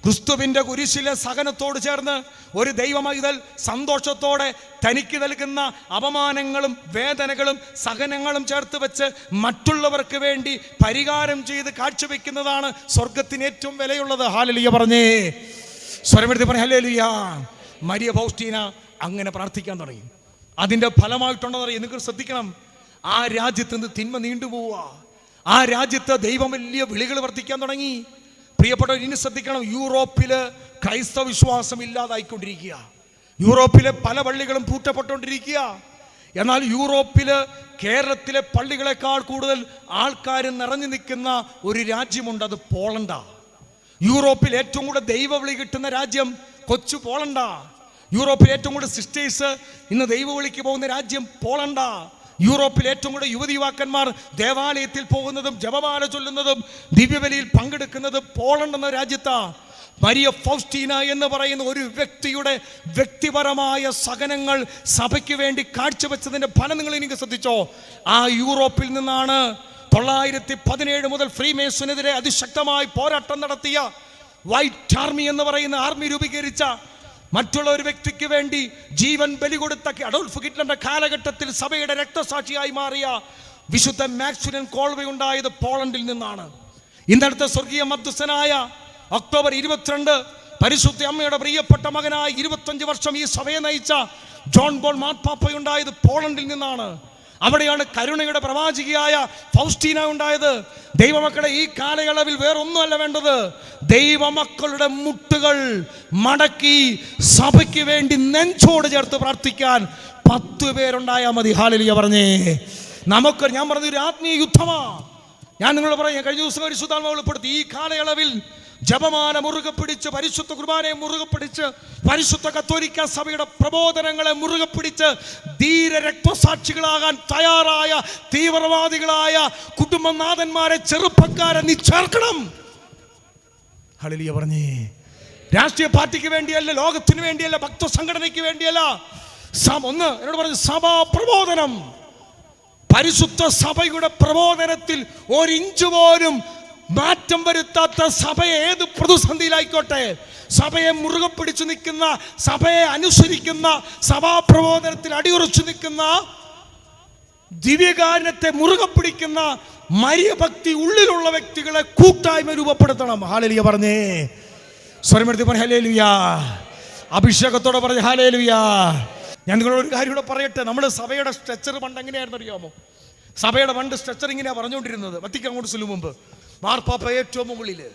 ക്രിസ്തുവിൻ്റെ കുരിശിലെ സഹനത്തോട് ചേർന്ന് ഒരു ദൈവമൈതൽ സന്തോഷത്തോടെ തനിക്ക് നൽകുന്ന അപമാനങ്ങളും വേദനകളും സഹനങ്ങളും ചേർത്ത് വെച്ച് മറ്റുള്ളവർക്ക് വേണ്ടി പരിഹാരം ചെയ്ത് കാഴ്ചവെക്കുന്നതാണ് സ്വർഗത്തിന് ഏറ്റവും വിലയുള്ളത്. ഹല്ലേലൂയ പറഞ്ഞേ, സ്വരമെടുത്ത് പറഞ്ഞേ ഹല്ലേലൂയ. മരിയ ഫൗസ്റ്റീന അങ്ങനെ പ്രാർത്ഥിക്കാൻ തുടങ്ങി. അതിൻ്റെ ഫലമായിട്ടുണ്ടെന്നറിയാം. നിങ്ങൾ ശ്രദ്ധിക്കണം, ആ രാജ്യത്ത് നിന്ന് തിന്മ നീണ്ടുപോവുക. ആ രാജ്യത്ത് ദൈവം വലിയ വിളികൾ വർദ്ധിക്കാൻ തുടങ്ങി. പ്രിയപ്പെട്ടവർ, ഇനി ശ്രദ്ധിക്കണം, യൂറോപ്പില് ക്രൈസ്തവ വിശ്വാസം ഇല്ലാതായിക്കൊണ്ടിരിക്കുക. യൂറോപ്പിലെ പല പള്ളികളും പൂട്ടപ്പെട്ടുകൊണ്ടിരിക്കുക. എന്നാൽ യൂറോപ്പില് കേരളത്തിലെ പള്ളികളെക്കാൾ കൂടുതൽ ആൾക്കാർ നിറഞ്ഞു നിൽക്കുന്ന ഒരു രാജ്യമുണ്ട്, അത് പോളണ്ടാ. യൂറോപ്പിൽ ഏറ്റവും കൂടുതൽ ദൈവവിളി കിട്ടുന്ന രാജ്യം കൊച്ചു പോളണ്ടാ. യൂറോപ്പിൽ ഏറ്റവും കൂടുതൽ സിസ്റ്റേഴ്സ് ഇന്ന് ദൈവവിളിക്ക് പോകുന്ന രാജ്യം പോളണ്ടാ. യൂറോപ്പിൽ ഏറ്റവും കൂടുതൽ യുവതിയുവാക്കന്മാർ ദേവാലയത്തിൽ പോകുന്നതും ജപമാല ചൊല്ലുന്നതും ദിവ്യബലിയിൽ പങ്കെടുക്കുന്നതും പോളണ്ട് എന്ന രാജ്യത്താ. മരിയ ഫൗസ്റ്റീന എന്ന് പറയുന്ന ഒരു വ്യക്തിയുടെ വ്യക്തിപരമായ സഹനങ്ങൾ സഭയ്ക്ക് വേണ്ടി കാഴ്ചവെച്ചതിൻ്റെ ഫലം നിങ്ങൾ എനിക്ക് ശ്രദ്ധിച്ചോ? ആ യൂറോപ്പിൽ നിന്നാണ് 917 മുതൽ ഫ്രീമേസനെതിരെ അതിശക്തമായി പോരാട്ടം നടത്തിയ വൈറ്റ് ആർമി എന്ന് പറയുന്ന ആർമി രൂപീകരിച്ച മറ്റുള്ള ഒരു വ്യക്തിക്ക് വേണ്ടി ജീവൻ ബലി കൊടുത്ത അഡോൾഫ് ഹിറ്റ്ലറിന്റെ കാലഘട്ടത്തിൽ സഭയുടെ രക്തസാക്ഷിയായി മാറിയ വിശുദ്ധ മാക്സിമിലിയൻ കോൾവേ ഉണ്ടായത് പോളണ്ടിൽ നിന്നാണ്. ഇന്നടുത്ത സ്വർഗീയ മധ്യസ്ഥനായ ഒക്ടോബർ 22 പരിശുദ്ധ അമ്മയുടെ പ്രിയപ്പെട്ട മകനായി 25 വർഷം ഈ സഭയെ നയിച്ച ജോൺ ബോൾ മാർപ്പാപ്പയുണ്ടായത് പോളണ്ടിൽ നിന്നാണ്. അവിടെയാണ് കരുണയുടെ പ്രവാചികയായ ഫൗസ്റ്റീന ഉണ്ടായത്. ദൈവമക്കളെ, ഈ കാലയളവിൽ വേറൊന്നുമല്ല വേണ്ടത്. ദൈവമക്കളുടെ മുട്ടുകൾ മടക്കി സഭയ്ക്ക് വേണ്ടി നെഞ്ചോട് ചേർത്ത് പ്രാർത്ഥിക്കാൻ 10 പേരുണ്ടായാൽ മതി. ഹല്ലേലൂയ പറഞ്ഞേ. ഞാൻ പറഞ്ഞൊരു ആത്മീയ യുദ്ധമാ. ഞാൻ നിങ്ങളോട് പറയാം, കഴിഞ്ഞ ദിവസം പരിശുദ്ധാത്മാവ് വെളിപ്പെടുത്തി, ഈ കാലയളവിൽ ജപമാല മുറുകെ പിടിച്ച്, പരിശുദ്ധ കുർബാനയെ മുറുകെ പിടിച്ച്, പരിശുദ്ധ കത്തോലിക്ക സഭയുടെ പ്രബോധനങ്ങളെ മുറുകെ പിടിച്ച് ധീര രക്തസാക്ഷികളാകാൻ തയ്യാറായ തീവ്രവാദികളായ കുടുംബനാഥന്മാരെ, ചെറുപ്പക്കാരെ നീ ചേർക്കണം. ഹല്ലേലൂയ പറഞ്ഞേ. രാഷ്ട്രീയ പാർട്ടിക്ക് വേണ്ടിയല്ല, ലോകത്തിന് വേണ്ടിയല്ല, ഭക്ത സംഘടനയ്ക്ക് വേണ്ടിയല്ല. എന്നോട് പറഞ്ഞു, സഭാ പ്രബോധനം, പരിശുദ്ധ സഭയുടെ പ്രബോധനത്തിൽ 1 ഇഞ്ച് പോലും മാറ്റം വരുത്താത്ത സഭയെ ഏത് പ്രതിസന്ധിയിലായിക്കോട്ടെ, സഭയെ മുറുകെ പിടിച്ചു നിൽക്കുന്ന, സഭയെ അനുസരിക്കുന്ന, സഭാപ്രബോധനത്തിൽ അടിയുറച്ചു നിൽക്കുന്ന, ദിവ്യകാരുണ്യത്തെ മുറുകെ പിടിക്കുന്ന മര്യഭക്തി ഉള്ളിലുള്ള വ്യക്തികളെ കൂട്ടായ്മ രൂപപ്പെടുത്തണം. ഹല്ലേലൂയ പറഞ്ഞേ. സ്വരമെടുത്ത് പറഞ്ഞ ഹല്ലേലൂയ. അഭിഷേകത്തോടെ പറഞ്ഞ ഹല്ലേലൂയ. ഞാൻ നിങ്ങളോട് ഒരു കാര്യം കൂടെ പറയട്ടെ. നമ്മൾ സഭയുടെ സ്ട്രക്ചർ പണ്ട് എങ്ങനെയായിരുന്നു അറിയാമോ? സഭയുടെ പണ്ട് സ്ട്രക്ചർ ഇങ്ങനെയാണ് പറഞ്ഞുകൊണ്ടിരുന്നത്. വത്തിക്കാൻ കൗൺസിലിന് മുമ്പ് മാർപ്പാപ്പ ഏറ്റവും മുകളില്,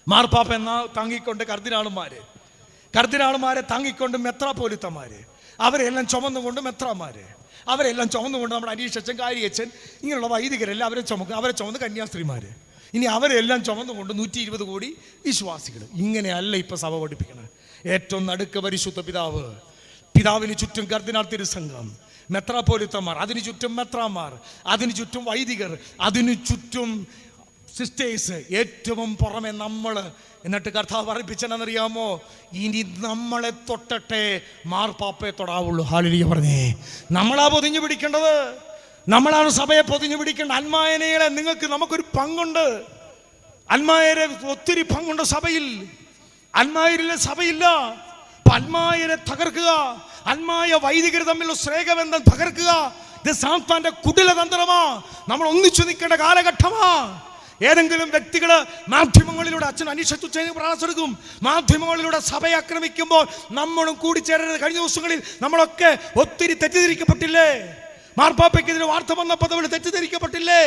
മാർപ്പാപ്പ താങ്ങിക്കൊണ്ട് കർദിനാളുമാരെ താങ്ങിക്കൊണ്ട് മെത്രാപ്പോലിത്തമാര്, അവരെല്ലാം ചുമന്നുകൊണ്ട് മെത്രാമാര്, അവരെല്ലാം ചുമന്നുകൊണ്ട് നമ്മുടെ അനീഷച്ചൻ, കാര്യച്ചൻ, ഇങ്ങനെയുള്ള വൈദികരെല്ലാം അവരെ ചുമന്ന് കന്യാസ്ത്രീമാര്, ഇനി അവരെല്ലാം ചുമന്നുകൊണ്ട് 120 കോടി വിശ്വാസികൾ. ഇങ്ങനെയല്ല ഇപ്പൊ സഭ പഠിപ്പിക്കണം. ഏറ്റവും നടുക്ക് പരിശുദ്ധ പിതാവിന് ചുറ്റും കർദിനാൾ തിരുസംഘം, മെത്രാപ്പോലിത്തമാർ, അതിനു ചുറ്റും മെത്രാമാർ, അതിനു ചുറ്റും വൈദികർ, അതിനു ചുറ്റും സിസ്റ്റേഴ്സ്, ഏറ്റവും പുറമെ നമ്മൾ. എന്നിട്ട് കർത്താവ് പറയിപ്പിച്ചെന്നറിയാമോ? ഇനി നമ്മളെ തൊട്ടട്ടെ മാർപ്പാപ്പയെ തൊടാവുള്ളൂ. ഹല്ലേലൂയ പറഞ്ഞേ. നമ്മളാ പൊതിഞ്ഞു പിടിക്കേണ്ടത്, നമ്മളാണ് സഭയെ പൊതിഞ്ഞു പിടിക്കേണ്ടത്. അൽമായനയിലെ നമുക്കൊരു പങ്കുണ്ട്. അൽമായരെ ഒത്തിരി പങ്കുണ്ട് സഭയിൽ. അൽമായരിലെ സഭയില്ല. അൽമായരെ തകർക്കുക, അൽമായ വൈദികർ തമ്മിലുള്ള സ്നേഹബന്ധം തകർക്കുക, ഇത് സാത്താന്റെ കുടിലതന്ത്രമാ. നമ്മൾ ഒന്നിച്ചു നിൽക്കേണ്ട കാലഘട്ടമാ. ഏതെങ്കിലും വ്യക്തികള് മാധ്യമങ്ങളിലൂടെ, അച്ഛൻ അനീഷ പ്രാസെടുക്കും, മാധ്യമങ്ങളിലൂടെ സഭയെ ആക്രമിക്കുമ്പോൾ നമ്മളും കൂടി ചേരരുത്. കഴിഞ്ഞ ദിവസങ്ങളിൽ നമ്മളൊക്കെ ഒത്തിരി തെറ്റിദ്ധരിക്കപ്പെട്ടില്ലേ? മാർപ്പാപ്പയ്ക്കെതിരെ വാർത്ത വന്നപ്പോൾ നമ്മൾ തെറ്റിദ്ധരിക്കപ്പെട്ടില്ലേ?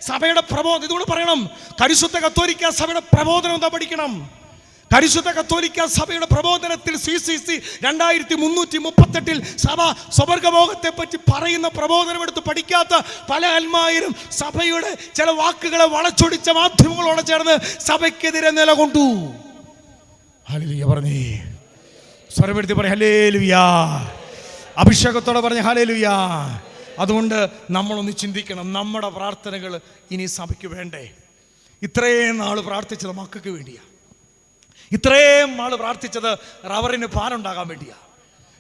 സഭയുടെ പ്രബോധനം ഇതുകൂടെ പറയണം. പരിശുദ്ധ കത്തോലിക്ക സഭയുടെ പ്രബോധനം എന്താ പഠിക്കണം. പരിശുദ്ധ കത്തോലിക്ക സഭയുടെ പ്രബോധനത്തിൽ CCC 2338 സഭ സ്വർഗ്ഗഭോഗത്തെ പറ്റി പറയുന്ന പ്രബോധനം എടുത്ത് പഠിക്കാത്ത പല അൽമായരും സഭയുടെ ചില വാക്കുകളെ വളച്ചൊടിച്ച മാധ്യമങ്ങളോട് ചേർന്ന് സഭയ്ക്കെതിരെ നിലകൊണ്ടു. ഹല്ലേലൂയ പറഞ്ഞേ. സ്വരമെടുത്ത് പറ ഹല്ലേലൂയ. അഭിഷേകത്തോടെ പറഞ്ഞ ഹല്ലേലൂയ. അതുകൊണ്ട് നമ്മളൊന്ന് ചിന്തിക്കണം, നമ്മുടെ പ്രാർത്ഥനകൾ ഇനി സഭയ്ക്ക് വേണ്ടേ? ഇത്രയും നാൾ പ്രാർത്ഥിച്ചത് മക്കൾക്ക് വേണ്ടിയാ. ഇത്രയും നാൾ പ്രാർത്ഥിച്ചത് റവറിന് പാലുണ്ടാകാൻ വേണ്ടിയാ.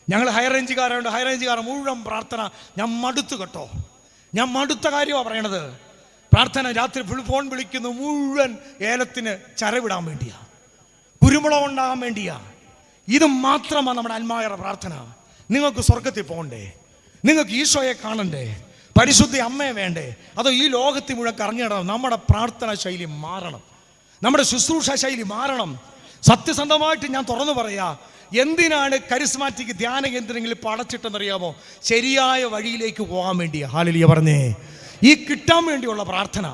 ഞങ്ങൾ ഹൈറേഞ്ചുകാരൻ മുഴുവൻ പ്രാർത്ഥന ഞാൻ മടുത്തു കേട്ടോ. ഞാൻ മടുത്ത കാര്യമാണ് പറയണത്. പ്രാർത്ഥന രാത്രി ഫുൾ ഫോൺ വിളിക്കുന്നു മുഴുവൻ ഏലത്തിന് ചരവിടാൻ വേണ്ടിയാ, കുരുമുളക് ഉണ്ടാകാൻ വേണ്ടിയാ. ഇത് മാത്രമാണ് നമ്മുടെ അൽമായരുടെ പ്രാർത്ഥന. നിങ്ങൾക്ക് സ്വർഗത്തിൽ പോകണ്ടേ? നിങ്ങൾക്ക് ഈശോയെ കാണണ്ടേ? പരിശുദ്ധ അമ്മയെ വേണ്ടേ? അതോ ഈ ലോകത്തിൽ മുഴുവൻ കറങ്ങിയിടണം? നമ്മുടെ പ്രാർത്ഥന ശൈലി മാറണം, നമ്മുടെ ശുശ്രൂഷ ശൈലി മാറണം. സത്യസന്ധമായിട്ട് ഞാൻ തുറന്നു പറയാ, എന്തിനാണ് കരിസ്മാറ്റിക് ധ്യാന കേന്ദ്രങ്ങളിൽ ഇപ്പോൾ അടച്ചിട്ടെന്നറിയാമോ? ശരിയായ വഴിയിലേക്ക് പോകാൻ വേണ്ടിയാ. ഹല്ലേലൂയ പറഞ്ഞേ. ഈ കിട്ടാൻ വേണ്ടിയുള്ള പ്രാർത്ഥന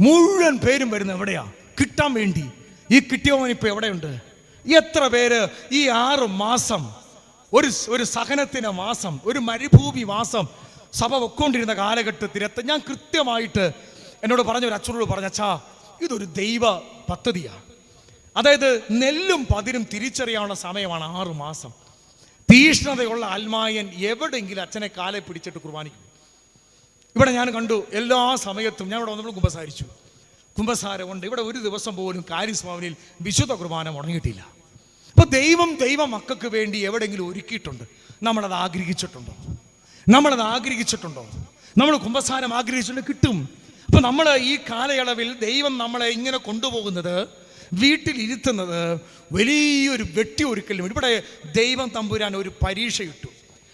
മുഴുവൻ പേരും വരുന്നത് എവിടെയാ? കിട്ടാൻ വേണ്ടി. ഈ കിട്ടിയവൻ ഇപ്പോൾ എവിടെയുണ്ട്? എത്ര പേര് ഈ 6 മാസം ഒരു സഹനത്തിന് മാസം, ഒരു മരുഭൂമി മാസം സഭ വെക്കൊണ്ടിരുന്ന കാലഘട്ടത്തിൽ ഞാൻ കൃത്യമായിട്ട് എന്നോട് ഒരു അച്ഛനോട് അച്ഛാ, ഇതൊരു ദൈവ പദ്ധതിയാണ്. അതായത് നെല്ലും പതിരും തിരിച്ചറിയാനുള്ള സമയമാണ് 6 മാസം. തീഷ്ണതയുള്ള അൽമായൻ എവിടെയെങ്കിലും അച്ഛനെ കാലെ പിടിച്ചിട്ട് കുർബാനിക്കും. ഇവിടെ ഞാൻ കണ്ടു എല്ലാ സമയത്തും. ഞാൻ ഇവിടെ വന്നപ്പോൾ കുമ്പസാരം കൊണ്ട് ഇവിടെ ഒരു ദിവസം പോലും കാര്യസ്വാമിനിൽ വിശുദ്ധ കുർബാന മുടങ്ങിയിട്ടില്ല. അപ്പോൾ ദൈവം മക്കൾക്ക് വേണ്ടി എവിടെയെങ്കിലും ഒരുക്കിയിട്ടുണ്ട്. നമ്മളത് ആഗ്രഹിച്ചിട്ടുണ്ടോ? നമ്മൾ കുമ്പസാരം ആഗ്രഹിച്ചിട്ടുണ്ട്, കിട്ടും. അപ്പം നമ്മൾ ഈ കാലയളവിൽ ദൈവം നമ്മളെ ഇങ്ങനെ കൊണ്ടുപോകുന്നത് വീട്ടിലിരുത്തുന്നത് വലിയൊരു വെട്ടിയൊരുക്കലും. ഇവിടെ ദൈവം തമ്പുരാൻ ഒരു പരീക്ഷ ഇട്ടു.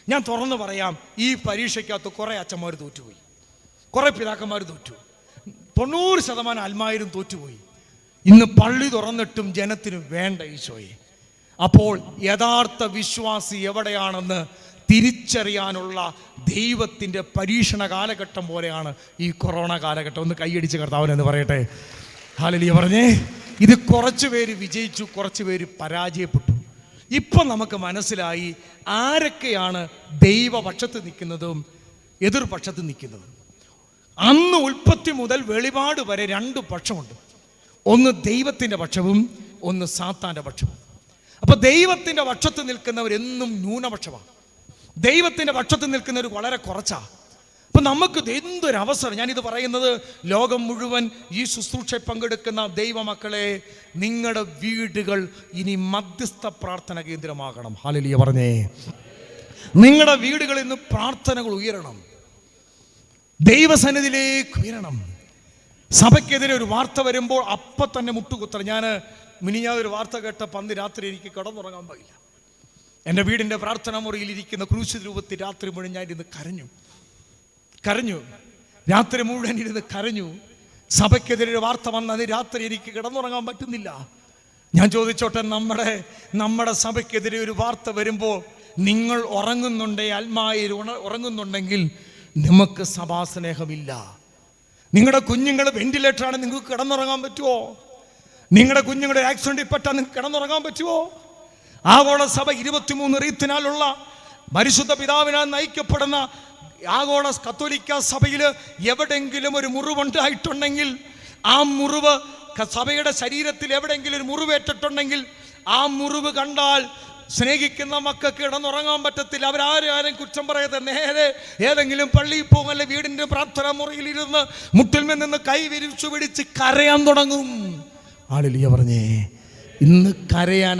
ഞാൻ തുറന്നു പറയാം, ഈ പരീക്ഷയ്ക്കകത്ത് കുറേ അച്ഛന്മാർ തോറ്റുപോയി, കുറേ പിതാക്കന്മാർ തോറ്റു, 90% അൽമാരും തോറ്റുപോയി. ഇന്ന് പള്ളി തുറന്നിട്ടും ജനത്തിന് വേണ്ട ഈശോയെ. അപ്പോൾ യഥാർത്ഥ വിശ്വാസി എവിടെയാണെന്ന് തിരിച്ചറിയാനുള്ള ദൈവത്തിൻ്റെ പരീക്ഷണ കാലഘട്ടം പോലെയാണ് ഈ കൊറോണ കാലഘട്ടം. ഒന്ന് കൈയടിച്ച് കർത്താവിനെന്ന് പറയട്ടെ. ഹല്ലേലൂയ പറഞ്ഞേ. ഇത് കുറച്ച് പേര് വിജയിച്ചു, കുറച്ച് പേര് പരാജയപ്പെട്ടു. ഇപ്പം നമുക്ക് മനസ്സിലായി ആരൊക്കെയാണ് ദൈവപക്ഷത്ത് നിൽക്കുന്നതും എതിർപക്ഷത്ത് നിൽക്കുന്നതും. അന്ന് ഉൽപ്പത്തി മുതൽ വെളിപാട് വരെ 2 പക്ഷമുണ്ട്. ഒന്ന് ദൈവത്തിൻ്റെ പക്ഷവും ഒന്ന് സാത്താൻ്റെ പക്ഷവും. അപ്പോൾ ദൈവത്തിൻ്റെ പക്ഷത്ത് നിൽക്കുന്നവരെന്നും ന്യൂനപക്ഷമാണ്, ദൈവത്തിൻ്റെ പക്ഷത്ത് നിൽക്കുന്നവർ വളരെ കുറച്ചാണ്. അപ്പം നമുക്ക് എന്തൊരവസരം. ഞാനിത് പറയുന്നത് ലോകം മുഴുവൻ ഈ ശുശ്രൂഷ പങ്കെടുക്കുന്ന ദൈവമക്കളെ, നിങ്ങളുടെ വീടുകൾ ഇനി മധ്യസ്ഥ പ്രാർത്ഥന കേന്ദ്രമാകണം. ഹല്ലേലൂയ പറഞ്ഞേ. നിങ്ങളുടെ വീടുകളിൽ നിന്ന് പ്രാർത്ഥനകൾ ഉയരണം, ദൈവസന്നിധിയിലേക്ക് ഉയരണം. സഭയ്ക്കെതിരെ ഒരു വാർത്ത വരുമ്പോൾ അപ്പം തന്നെ മുട്ടുകുത്തണം. ഞാൻ മിനിഞ്ഞാതൊരു വാർത്ത കേട്ടപ്പോൾ അന്ന് രാത്രി എനിക്ക് കിടന്നുറങ്ങാൻ പാടില്ല. എൻ്റെ വീടിൻ്റെ പ്രാർത്ഥനാ മുറിയിൽ ഇരിക്കുന്ന ക്രൂശിത രൂപത്തിൽ രാത്രി മുഴുവൻ ഞാൻ ഇരുന്ന് കരഞ്ഞു. രാത്രി മുഴുവൻ ഇരുന്ന് കരഞ്ഞു. സഭയ്ക്കെതിരെ ഒരു വാർത്ത വന്നത് രാത്രി എനിക്ക് കിടന്നുറങ്ങാൻ പറ്റുന്നില്ല. ഞാൻ ചോദിച്ചോട്ടെ, നമ്മുടെ സഭയ്ക്കെതിരെ ഒരു വാർത്ത വരുമ്പോൾ നിങ്ങൾ ആത്മായിൽ ഉറങ്ങുന്നുണ്ടെങ്കിൽ നമുക്ക് സഭാസ്നേഹമില്ല. നിങ്ങളുടെ കുഞ്ഞുങ്ങൾ വെന്റിലേറ്ററാണ്, നിങ്ങൾക്ക് കിടന്നുറങ്ങാൻ പറ്റുമോ? നിങ്ങളുടെ കുഞ്ഞുങ്ങളുടെ ആക്സിഡന്റിൽ പെട്ടാൽ നിങ്ങൾക്ക് കിടന്നുറങ്ങാൻ പറ്റുമോ? ആഗോള സഭ 23 റീത്തിനാലുള്ള പരിശുദ്ധ പിതാവിനാൽ നയിക്കപ്പെടുന്ന ആഗോള കത്തോലിക്ക സഭയിൽ എവിടെങ്കിലും ഒരു മുറിവുണ്ടായിട്ടുണ്ടെങ്കിൽ, ആ മുറിവ് സഭയുടെ ശരീരത്തിൽ എവിടെയെങ്കിലും ഒരു മുറിവേറ്റിട്ടുണ്ടെങ്കിൽ, ആ മുറിവ് കണ്ടാൽ സ്നേഹിക്കുന്ന മക്കൾക്ക് കിടന്നുറങ്ങാൻ പറ്റത്തില്ല. അവരാരും കുറ്റം പറയാതെ നേരെ ഏതെങ്കിലും പള്ളിയിൽ പോകും, അല്ലെ വീടിൻ്റെ പ്രാർത്ഥനാ മുറിയിലിരുന്ന് മുട്ടിൽമേൽ നിന്ന് കൈ വിരിച്ചു പിടിച്ച് കരയാൻ തുടങ്ങും. ആളില്ല പറഞ്ഞേ. ഇന്ന് കരയാൻ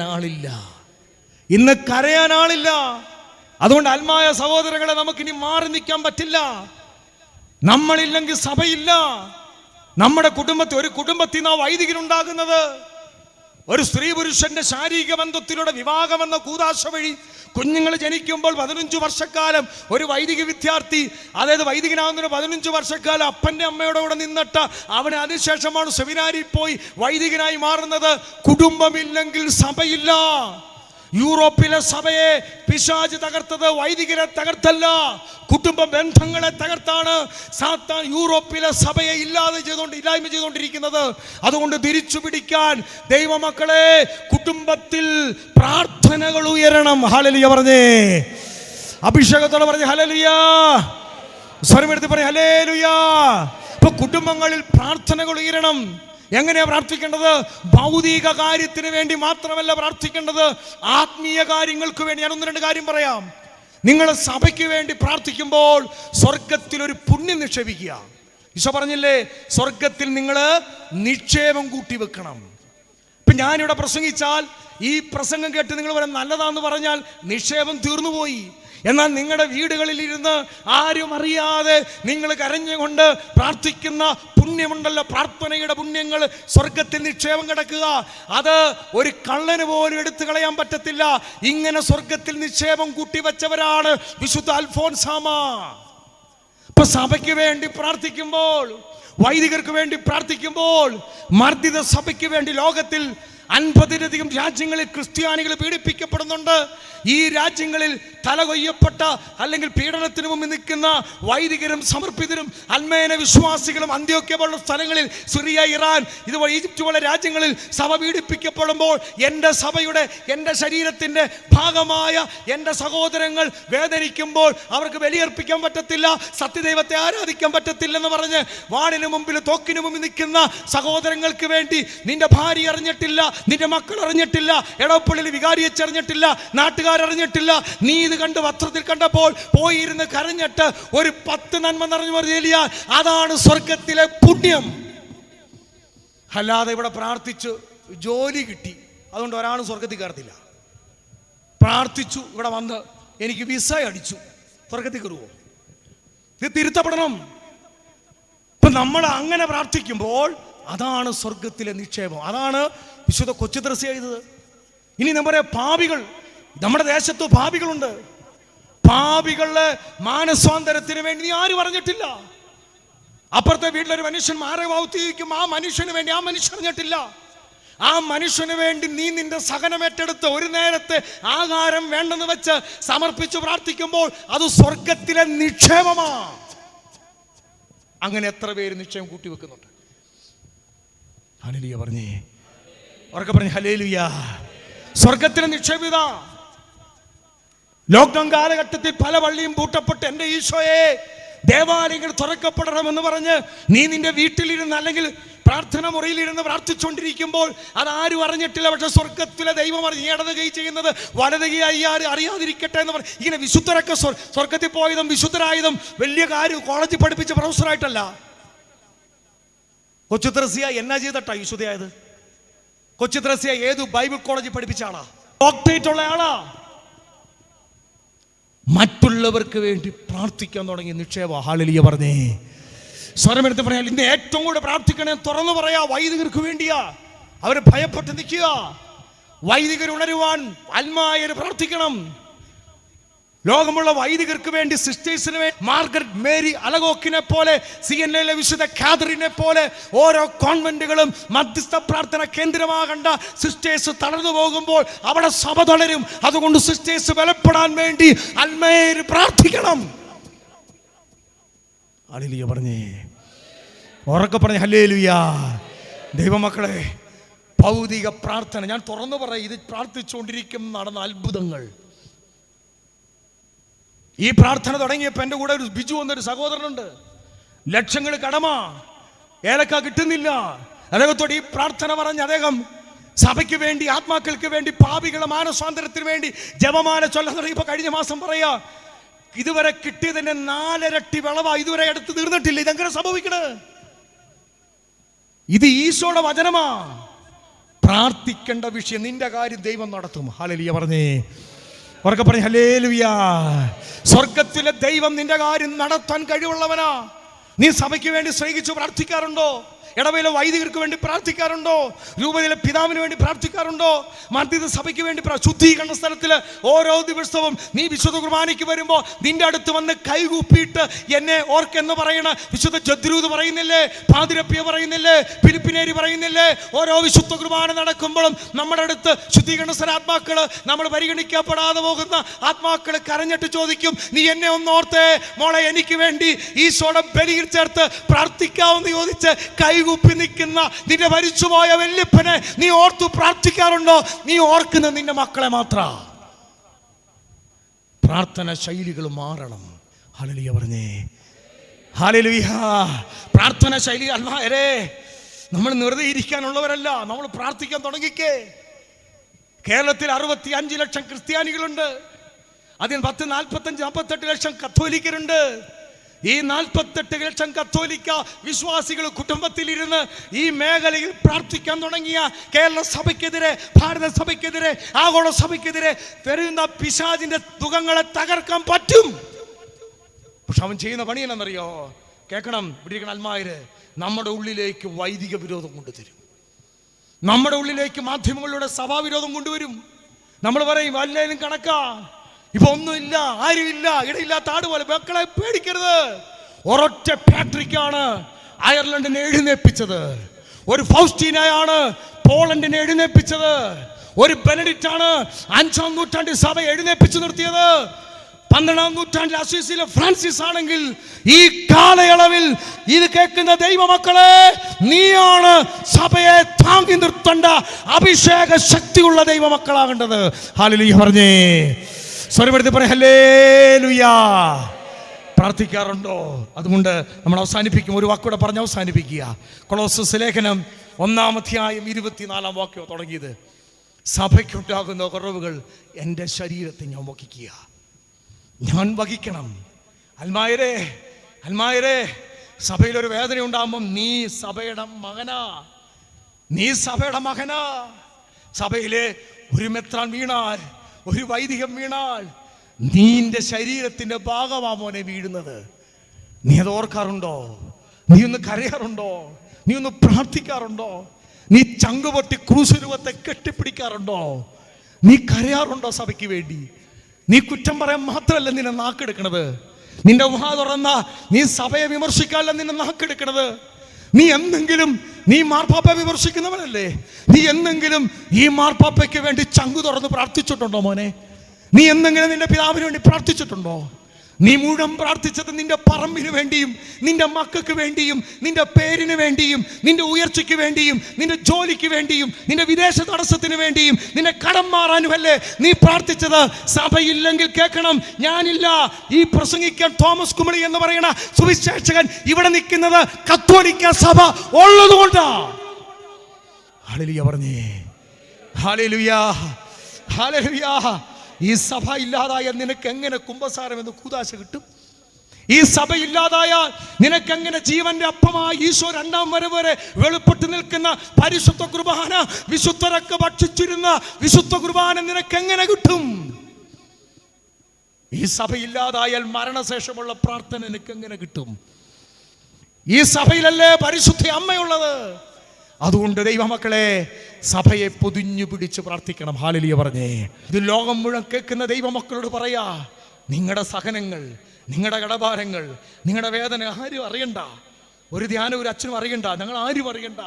ആളില്ല. അതുകൊണ്ട് ആത്മായ സഹോദരങ്ങളെ, നമുക്കിനി മാറി നിൽക്കാൻ പറ്റില്ല. നമ്മളില്ലെങ്കിൽ സഭയില്ല. നമ്മുടെ ഒരു കുടുംബത്തിൽ നിന്നാണ് വൈദികനുണ്ടാകുന്നത്. ഒരു സ്ത്രീ പുരുഷന്റെ ശാരീരിക ബന്ധത്തിലൂടെ വിവാഹമെന്ന കൂദാശ വഴി കുഞ്ഞുങ്ങൾ ജനിക്കുമ്പോൾ 15 വർഷക്കാലം ഒരു വൈദിക വിദ്യാർത്ഥി, അതായത് വൈദികനാകുന്നതിന് 15 വർഷക്കാലം അപ്പൻ്റെ അമ്മയുടെ കൂടെ നിന്നിട്ട് അവന് അതിനുശേഷമാണ് സെമിനാരിൽ പോയി വൈദികനായി മാറുന്നത്. കുടുംബമില്ലെങ്കിൽ സഭയില്ല. യൂറോപ്പിലെ സഭയെ പിശാച് തകർത്തത് വൈദികരെ തകർത്തല്ല, കുടുംബ ബന്ധങ്ങളെ തകർത്താണ് സാത്താൻ യൂറോപ്പിലെ സഭയെ ഇല്ലായ്മ ചെയ്തുകൊണ്ടിരിക്കുന്നത്. അതുകൊണ്ട് തിരിച്ചു പിടിക്കാൻ ദൈവമക്കളെ, കുടുംബത്തിൽ പ്രാർത്ഥനകൾ ഉയരണം. ഹല്ലേലൂയ പറഞ്ഞേ. അഭിഷേകത്തോടെ പറഞ്ഞേ ഹല്ലേലൂയ. സ്വരമെടുത്ത് പറഞ്ഞേ ഹല്ലേലൂയ. ഇപ്പൊ കുടുംബങ്ങളിൽ പ്രാർത്ഥനകൾ ഉയരണം. എങ്ങനെയാ പ്രാർത്ഥിക്കേണ്ടത്? ഭൗതിക കാര്യത്തിന് വേണ്ടി മാത്രമല്ല പ്രാർത്ഥിക്കേണ്ടത്, ആത്മീയ കാര്യങ്ങൾക്ക് വേണ്ടി. ഞാൻ 1-2 കാര്യം പറയാം. നിങ്ങൾ സഭയ്ക്ക് വേണ്ടി പ്രാർത്ഥിക്കുമ്പോൾ സ്വർഗത്തിൽ ഒരു പുണ്യം നിക്ഷേപിക്കുക. ഈശോ പറഞ്ഞില്ലേ, സ്വർഗത്തിൽ നിങ്ങൾ നിക്ഷേപം കൂട്ടി വെക്കണം. ഇപ്പം ഞാനിവിടെ പ്രസംഗിച്ചാൽ ഈ പ്രസംഗം കേട്ട് നിങ്ങൾ പറയാൻ നല്ലതാന്ന് പറഞ്ഞാൽ നിക്ഷേപം തീർന്നുപോയി. എന്നാൽ നിങ്ങളുടെ വീടുകളിൽ ഇരുന്ന് ആരും അറിയാതെ നിങ്ങൾ കരഞ്ഞുകൊണ്ട് പ്രാർത്ഥിക്കുന്ന പുണ്യമുണ്ടല്ലോ, പ്രാർത്ഥനയുടെ പുണ്യങ്ങൾ സ്വർഗത്തിൽ നിക്ഷേപം കിടക്കുക. അത് ഒരു കള്ളന് പോലും എടുത്തു കളയാൻ പറ്റത്തില്ല. ഇങ്ങനെ സ്വർഗത്തിൽ നിക്ഷേപം കൂട്ടിവെച്ചവരാണ് വിശുദ്ധ അൽഫോൻസാമ. ഇപ്പൊ സഭയ്ക്ക് വേണ്ടി പ്രാർത്ഥിക്കുമ്പോൾ, വൈദികർക്ക് വേണ്ടി പ്രാർത്ഥിക്കുമ്പോൾ, മർദ്ദിത സഭയ്ക്ക് വേണ്ടി ലോകത്തിൽ 50-ലധികം രാജ്യങ്ങളിൽ ക്രിസ്ത്യാനികൾ പീഡിപ്പിക്കപ്പെടുന്നുണ്ട്. ഈ രാജ്യങ്ങളിൽ തലകൊയ്യപ്പെട്ട അല്ലെങ്കിൽ പീഡനത്തിന് മുമ്പിൽ നിൽക്കുന്ന വൈദികരും സമർപ്പിതരും അൽമേന വിശ്വാസികളും അന്ത്യോക്യ പോലുള്ള സ്ഥലങ്ങളിൽ, സിറിയ, ഇറാൻ, ഇതുപോലെ ഈജിപ്റ്റ് പോലെ രാജ്യങ്ങളിൽ സഭ പീഡിപ്പിക്കപ്പെടുമ്പോൾ എൻ്റെ ശരീരത്തിൻ്റെ ഭാഗമായ എൻ്റെ സഹോദരങ്ങൾ വേദനിക്കുമ്പോൾ അവർക്ക് ബലിയർപ്പിക്കാൻ പറ്റത്തില്ല, സത്യദൈവത്തെ ആരാധിക്കാൻ പറ്റത്തില്ലെന്ന് പറഞ്ഞ് വാളിന് മുമ്പിൽ തോക്കിന് മുമ്പിൽ നിൽക്കുന്ന സഹോദരങ്ങൾക്ക് വേണ്ടി നിന്റെ ഭാര്യ അറിഞ്ഞിട്ടില്ല, നിന്റെ മക്കൾ അറിഞ്ഞിട്ടില്ല, എടപ്പള്ളിയിൽ വികാരിയച്ചറിഞ്ഞിട്ടില്ല, നാട്ടുകാരറിഞ്ഞിട്ടില്ല. നീ ഇത് കണ്ട് പത്രത്തിൽ കണ്ടപ്പോൾ പോയിരുന്ന് കരഞ്ഞിട്ട് ഒരു 10 നന്മ നിറഞ്ഞു പറഞ്ഞാൽ അതാണ് സ്വർഗത്തിലെ പുണ്യം. അല്ലാതെ ഇവിടെ പ്രാർത്ഥിച്ചു ജോലി കിട്ടി അതുകൊണ്ട് ഒരാളും സ്വർഗത്തിൽ കയറത്തില്ല. പ്രാർത്ഥിച്ചു ഇവിടെ വന്ന് എനിക്ക് വിസ അടിച്ചു, സ്വർഗത്തിൽ കയറുവോ? ഇത് തിരുത്തപ്പെടണം. ഇപ്പൊ നമ്മൾ അങ്ങനെ പ്രാർത്ഥിക്കുമ്പോൾ അതാണ് സ്വർഗത്തിലെ നിക്ഷേപം. അതാണ് വിശുദ്ധ കൊച്ചുത്രസ്യ എഴുതുന്നത്. ഇനി നമ്മുടെ പാപികൾ, നമ്മുടെ ദേശത്ത് പാപികളുണ്ട്. പാപികളുടെ മാനസാന്തരത്തിന് വേണ്ടി നീ ആരും പറഞ്ഞിട്ടില്ല. അപ്പുറത്തെ വീട്ടിലൊരു മനുഷ്യൻ മാരകമാവുത്തിയിരിക്കും, ആ മനുഷ്യന് വേണ്ടി ആ മനുഷ്യൻ അറിഞ്ഞിട്ടില്ല. ആ മനുഷ്യന് വേണ്ടി നീ നിന്റെ സഹനമേറ്റെടുത്ത് ഒരു നേരത്തെ ആഹാരം വേണ്ടെന്ന് വെച്ച് സമർപ്പിച്ചു പ്രാർത്ഥിക്കുമ്പോൾ അത് സ്വർഗത്തിലെ നിക്ഷേപമാ. അങ്ങനെ എത്ര പേര് നിക്ഷേപം കൂട്ടിവെക്കുന്നുണ്ട്? ഹല്ലേലൂയ പറഞ്ഞേ, ഉറക്കെ പറഞ്ഞേ ഹല്ലേലൂയ. സ്വർഗത്തിലെ നിക്ഷേപിത. ലോക്ക്ഡൗൺ കാലഘട്ടത്തിൽ പല പള്ളിയും പൂട്ടപ്പെട്ട് എൻ്റെ ഈശോയെ ദേവാലയങ്ങൾ തുറക്കപ്പെടണമെന്ന് പറഞ്ഞ് നീ നിന്റെ വീട്ടിലിരുന്ന് അല്ലെങ്കിൽ പ്രാർത്ഥന മുറിയിലിരുന്ന് പ്രാർത്ഥിച്ചുകൊണ്ടിരിക്കുമ്പോൾ അതാരും അറിഞ്ഞിട്ടില്ല. പക്ഷെ സ്വർഗത്തിലെ ദൈവം നീ ഇടത് കൈ ചെയ്യുന്നത് വലത് കൈ ആരും അറിയാതിരിക്കട്ടെ എന്ന് പറഞ്ഞ് ഇങ്ങനെ വിശുദ്ധരൊക്കെ സ്വർഗത്തിൽ പോയതും വിശുദ്ധരായതും വലിയ കാര്യം കോളേജിൽ പഠിപ്പിച്ച പ്രൊഫസറായിട്ടല്ല. കൊച്ചുത്രസ്യ എന്നാ ചെയ്തിട്ടാ വിശുദ്ധയായത്? കൊച്ചുത്രസ്യ ഏത് ബൈബിൾ കോളേജിൽ പഠിപ്പിച്ച ആളാ? ഡോക്ടറേറ്റ് ഉള്ള ആളാ. മറ്റുള്ളവർക്ക് വേണ്ടി പ്രാർത്ഥിക്കാൻ തുടങ്ങിയ നിക്ഷേപ. ഹല്ലേലൂയ പറഞ്ഞേ, സ്വരമെടുത്ത് പറയാം. ഇന്ന് ഏറ്റവും കൂടുതൽ പ്രാർത്ഥിക്കണേ തുറന്നു പറയാ വൈദികർക്ക് വേണ്ടിയാ. അവർ ഭയപ്പെട്ട് നിൽക്കുക. വൈദികർ ഉണരുവാൻ അൽമായർ പ്രാർത്ഥിക്കണം. ലോകമുള്ള വൈദികർക്ക് വേണ്ടി, സിസ്റ്റേഴ്സിന് വേണ്ടി, മാർഗരറ്റ് മേരി അലഗോക്കിനെ പോലെ, CNA വിശുദ്ധ കാതറിനെ പോലെ ഓരോ കോൺവെന്റുകളും മധ്യസ്ഥ പ്രാർത്ഥന കേന്ദ്രമാകേണ്ട സിസ്റ്റേഴ്സ് തളർന്നു പോകുമ്പോൾ അവിടെ സഭ തളരും. അതുകൊണ്ട് സിസ്റ്റേഴ്സ് ബലപ്പെടാൻ വേണ്ടി അൽമേർ പ്രാർത്ഥിക്കണം. ഹല്ലേലൂയ പറഞ്ഞേ, ഉറക്കെ പറഞ്ഞേ ഹല്ലേലൂയ. ദൈവമക്കളെ, ഭൗതിക പ്രാർത്ഥന ഞാൻ തുറന്നു പറയും, ഇത് പ്രാർത്ഥിച്ചുകൊണ്ടിരിക്കും നടന്ന അത്ഭുതങ്ങൾ. ഈ പ്രാർത്ഥന തുടങ്ങിയപ്പോൾ എൻ്റെ കൂടെ ഒരു ബിജു എന്നൊരു സഹോദരനുണ്ട്. ലക്ഷങ്ങൾ കടമ, ഏലക്ക കിട്ടുന്നില്ല. അദ്ദേഹത്തോട് ഈ പ്രാർത്ഥന പറഞ്ഞ് അദ്ദേഹം സഭയ്ക്ക് വേണ്ടി, ആത്മാക്കൾക്ക് വേണ്ടി, പാപികളുടെ മാനസാന്തരത്തിന് വേണ്ടി ജപമാല ചൊല്ലാൻ തുടങ്ങിയപ്പോൾ കഴിഞ്ഞ മാസം പറയാ ഇതുവരെ കിട്ടിയതിന്റെ 4 ഇരട്ടി വിളവാ ഇതുവരെ എടുത്ത് തീർന്നിട്ടില്ല. ഇതെങ്ങനെ സംഭവിക്കണേ? ഇത് ഈശോയുടെ വചനമാ. പ്രാർത്ഥിക്കേണ്ട വിഷയം, നിന്റെ കാര്യം ദൈവം നടത്തും. ഹല്ലേലൂയ പറഞ്ഞേ, ഉറക്കെ പറഞ്ഞേ ഹല്ലേലൂയ. സ്വർഗത്തിലെ ദൈവം നിന്റെ കാര്യം നടത്താൻ കഴിവുള്ളവനാ. നീ സഭയ്ക്ക് വേണ്ടി സ്നേഹിച്ചു പ്രാർത്ഥിക്കാറുണ്ടോ? ഇടവയിലെ വൈദികർക്ക് വേണ്ടി പ്രാർത്ഥിക്കാറുണ്ടോ? രൂപതയിലെ പിതാവിന് വേണ്ടി പ്രാർത്ഥിക്കാറുണ്ടോ? മധ്യസ്ഥ സഭയ്ക്ക് വേണ്ടി ശുദ്ധീകരണ സ്ഥലത്തിൽ ഓരോ ദിവസവും നീ വിശുദ്ധ കുർബാനയ്ക്ക് വരുമ്പോൾ നിന്റെ അടുത്ത് വന്ന് കൈകൂപ്പിയിട്ട് എന്നെ ഓർക്കെന്ന് പറയണ വിശുദ്ധ ജദ്രൂദ് പറയുന്നില്ലേ, പാതിരപ്യ പറയുന്നില്ലേ, ഫിലിപ്പിനേരി പറയുന്നില്ലേ? ഓരോ വിശുദ്ധ കുർബാന നടക്കുമ്പോഴും നമ്മുടെ അടുത്ത് ശുദ്ധീകരണ സ്ഥല ആത്മാക്കള്, നമ്മൾ പരിഗണിക്കപ്പെടാതെ പോകുന്ന ആത്മാക്കള് കരഞ്ഞിട്ട് ചോദിക്കും, നീ എന്നെ ഒന്ന് ഓർത്തേ മോളെ, എനിക്ക് വേണ്ടി ഈശോയുടെ ബലിയിൽ ചേർത്ത് പ്രാർത്ഥിക്കാമെന്ന് ചോദിച്ച് കൈകൂപ്പി നിൽക്കുന്ന നിന്റെ മരിച്ചുപോയ വല്യപ്പനെ നീ ഓർത്തു പ്രാർത്ഥിക്കാറുണ്ടോ? നീ ഓർക്കുന്ന നിന്റെ മക്കളെ മാത്ര. പ്രാർത്ഥന ശൈലികൾ മാറണം. ഹല്ലേലൂയ പറഞ്ഞേ ഹല്ലേലൂയ. പ്രാർത്ഥന ശൈലി അല്ലാതെ നമ്മൾ വെറുതെ ഇരിക്കാനുള്ളവരല്ല, നമ്മൾ പ്രാർത്ഥിക്കാൻ തുടങ്ങിക്കേ. കേരളത്തിൽ 65 ലക്ഷം ക്രിസ്ത്യാനികളുണ്ട്. അതിൽ 45-48 ലക്ഷം കത്തോലിക്കരുണ്ട്. ഈ 48 ലക്ഷം കത്തോലിക്ക വിശ്വാസികൾ കുടുംബത്തിലിരുന്ന് ഈ മേഖലയിൽ പ്രാർത്ഥിക്കാൻ തുടങ്ങിയ കേരള സഭയ്ക്കെതിരെ, ഭാരത സഭയ്ക്കെതിരെ, ആഗോള സഭയ്ക്കെതിരെ വരുന്ന പിശാചിന്റെ ദുഃഖങ്ങളെ തകർക്കാൻ പറ്റും. പക്ഷെ അവൻ ചെയ്യുന്ന പണി എന്നറിയോ? കേൾക്കണം, ഇവിടെ അൽമായര് നമ്മുടെ ഉള്ളിലേക്ക് വൈദിക വിരോധം കൊണ്ടുതരും. നമ്മുടെ ഉള്ളിലേക്ക് മാധ്യമങ്ങളിലൂടെ സഭാവിരോധം കൊണ്ടുവരും. നമ്മൾ പറയും വല്ലേലും കണക്കാ, ഇപ്പൊ ഒന്നുമില്ല, ആരുമില്ല, ഇടയില്ലാത്ത ആട് പോലെ. മക്കളെ പേടിക്കരുത്. ഒരൊറ്റ പാട്രിക്കാണ് അയർലൻഡിനെ എഴുന്നേൽപ്പിച്ചത്. ഒരു ഫൗസ്റ്റീനയാണ് പോളണ്ടിനെ എഴുന്നേൽപ്പിച്ചത്. ഒരു ബെനഡിക്റ്റ് ആണ് 5-ാം നൂറ്റാണ്ടിൽ സഭ എഴുന്നേൽപ്പിച്ചു നിർത്തിയത്. 12-ാം നൂറ്റാണ്ടിൽ അസീസിയിലെ ഫ്രാൻസിസ് ആണെങ്കിൽ ഈ കാലയളവിൽ ഇത് കേൾക്കുന്ന ദൈവമക്കളെ, നീയാണ് സഭയെ താങ്ങി നിർത്തേണ്ട അഭിഷേക ശക്തിയുള്ള ദൈവമക്കളാകേണ്ടത്. ഹല്ലേലൂയ പറഞ്ഞേ, സ്വരമെടുത്ത് പറ ഹല്ലേലൂയ. പ്രാർത്ഥിക്കാറുണ്ടോ? അതുകൊണ്ട് നമ്മൾ അവസാനിപ്പിക്കും. ഒരു വാക്കൂടെ പറഞ്ഞ് അവസാനിപ്പിക്കുക. കൊളോസസ് ലേഖനം 1-ാം അധ്യായം 24-ാം വാക്യം തുടങ്ങിയത്, സഭയ്ക്കുണ്ടാകുന്ന കുറവുകൾ എൻ്റെ ശരീരത്തെ ഞാൻ വഹിക്കുക, ഞാൻ വഹിക്കണം. അൽമായരെ സഭയിലൊരു വേദന ഉണ്ടാകുമ്പം നീ സഭയുടെ മകനാ, നീ സഭയുടെ മകനാ. സഭയിലെ ഒരു മെത്രാൻ വീണാൽ, ഒരു വൈദികം വീണാൽ നീന്റെ ശരീരത്തിന്റെ ഭാഗമാ മോനെ വീഴുന്നത്. നീ അത് ഓർക്കാറുണ്ടോ? നീ ഒന്ന് കരയാറുണ്ടോ? നീ ഒന്ന് പ്രാർത്ഥിക്കാറുണ്ടോ? നീ ചങ്കുപൊട്ടി ക്രൂശുരൂപത്തെ കെട്ടിപ്പിടിക്കാറുണ്ടോ? നീ കരയാറുണ്ടോ സഭയ്ക്ക് വേണ്ടി? നീ കുറ്റം പറയാൻ മാത്രമല്ല നിന്നെ നാക്കെടുക്കണത്. നിന്റെ വാ തുറന്ന നീ സഭയെ വിമർശിക്കാനല്ല നിന്നെ നാക്കെടുക്കണത്. നീ എന്തെങ്കിലും നീ മാർപ്പാപ്പ വിമർശിക്കുന്നവനല്ലേ? നീ എന്തെങ്കിലും ഈ മാർപ്പാപ്പയ്ക്ക് വേണ്ടി ചങ്കു തുറന്ന് പ്രാർത്ഥിച്ചിട്ടുണ്ടോ മോനെ? നീ എന്തെങ്കിലും നിന്റെ പിതാവിന് വേണ്ടി പ്രാർത്ഥിച്ചിട്ടുണ്ടോ? നീ മുഴുവൻ പ്രാർത്ഥിച്ചത് നിന്റെ പറമ്പിന് വേണ്ടിയും നിന്റെ മക്കൾക്ക് വേണ്ടിയും നിന്റെ പേരിന് വേണ്ടിയും നിന്റെ ഉയർച്ചയ്ക്ക് വേണ്ടിയും നിന്റെ ജോലിക്ക് വേണ്ടിയും നിന്റെ വിദേശ തടസ്സത്തിന് വേണ്ടിയും നിന്നെ കടം മാറാനുമല്ലേ നീ പ്രാർത്ഥിച്ചത്. സഭയില്ലെങ്കിൽ കേൾക്കണം, ഞാനില്ല ഈ പ്രസംഗിക്കാൻ തോമസ് കുമളി എന്ന് പറയുന്ന സുവിശേഷകൻ ഇവിടെ നിൽക്കുന്നത് കത്തോലിക്ക സഭ ഉള്ളതുകൊണ്ടാ. ഹല്ലേലൂയ പറഞ്ഞേ, ഹല്ലേലൂയ, ഹല്ലേലൂയ. ഈ സഭ ഇല്ലാതായ നിനക്ക് എങ്ങനെ കുമ്പസാരം എന്ന് കൂദാശ കിട്ടും? ഈ സഭ ഇല്ലാതായാൽ നിനക്ക് എങ്ങനെ ജീവന്റെ അപ്പമായി ഈശോ രണ്ടാം വരവ് വരെ വെളിപ്പെട്ട് നിൽക്കുന്ന പരിശുദ്ധ കുർബാന, വിശുദ്ധരൊക്കെ ഭക്ഷിച്ചിരുന്ന വിശുദ്ധ കുർബാന നിനക്ക് എങ്ങനെ കിട്ടും? ഈ സഭ ഇല്ലാതായാൽ മരണശേഷമുള്ള പ്രാർത്ഥന നിനക്ക് എങ്ങനെ കിട്ടും? ഈ സഭയിലല്ലേ പരിശുദ്ധ അമ്മയുള്ളത്. അതുകൊണ്ട് ദൈവമക്കളെ, സഭയെ പൊതിഞ്ഞു പിടിച്ച് പ്രാർത്ഥിക്കണം. ഹല്ലേലൂയ പറഞ്ഞേ. ഇത് ലോകം മുഴുവൻ കേൾക്കുന്ന ദൈവമക്കളോട് പറയാ, നിങ്ങളുടെ സഹനങ്ങൾ, നിങ്ങളുടെ കടഭാരങ്ങൾ, നിങ്ങളുടെ വേദന ആരും അറിയണ്ട. ഒരു ധ്യാനം ഒരു അച്ഛനും അറിയണ്ട, ഞങ്ങൾ ആരും അറിയണ്ട.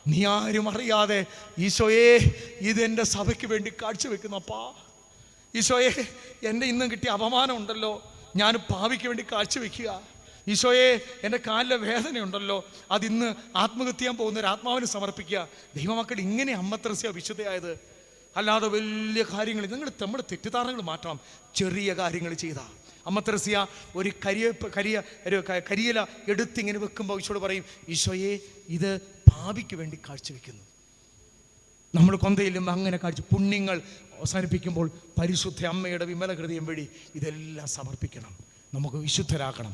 നീ ആരും അറിയാതെ ഈശോയെ ഇത് എൻ്റെ സഭയ്ക്ക് വേണ്ടി കാഴ്ചവെക്കുന്നപ്പാ. ഈശോയെ എൻ്റെ ഇന്നും കിട്ടിയ അപമാനം ഉണ്ടല്ലോ, ഞാൻ പാവിക്ക് വേണ്ടി കാഴ്ചവെക്കുക. ഈശോയെ എൻ്റെ കാലിലെ വേദനയുണ്ടല്ലോ, അതിന്ന് ആത്മഹത്യ ചെയ്യാൻ പോകുന്ന ഒരു ആത്മാവിന് സമർപ്പിക്കുക. ദൈവമക്കൾ ഇങ്ങനെ അമ്മ ത്രേസ്യ വിശുദ്ധയായത്. അല്ലാതെ വലിയ കാര്യങ്ങൾ നമ്മുടെ തെറ്റിദ്ധാരണകൾ മാറ്റണം. ചെറിയ കാര്യങ്ങൾ ചെയ്താൽ അമ്മ ത്രേസ്യ ഒരു കരിയില എടുത്തിങ്ങനെ വെക്കുമ്പോൾ ഈശോട് പറയും, ഈശോയെ ഇത് പാപിക്ക് വേണ്ടി കാഴ്ചവെക്കുന്നു. നമ്മൾ കൊന്തയിലും അങ്ങനെ കാഴ്ച പുണ്യങ്ങൾ അവസാനിപ്പിക്കുമ്പോൾ പരിശുദ്ധ അമ്മയുടെ വിമല ഹൃദയം വഴി ഇതെല്ലാം സമർപ്പിക്കണം. നമുക്ക് വിശുദ്ധരാക്കണം.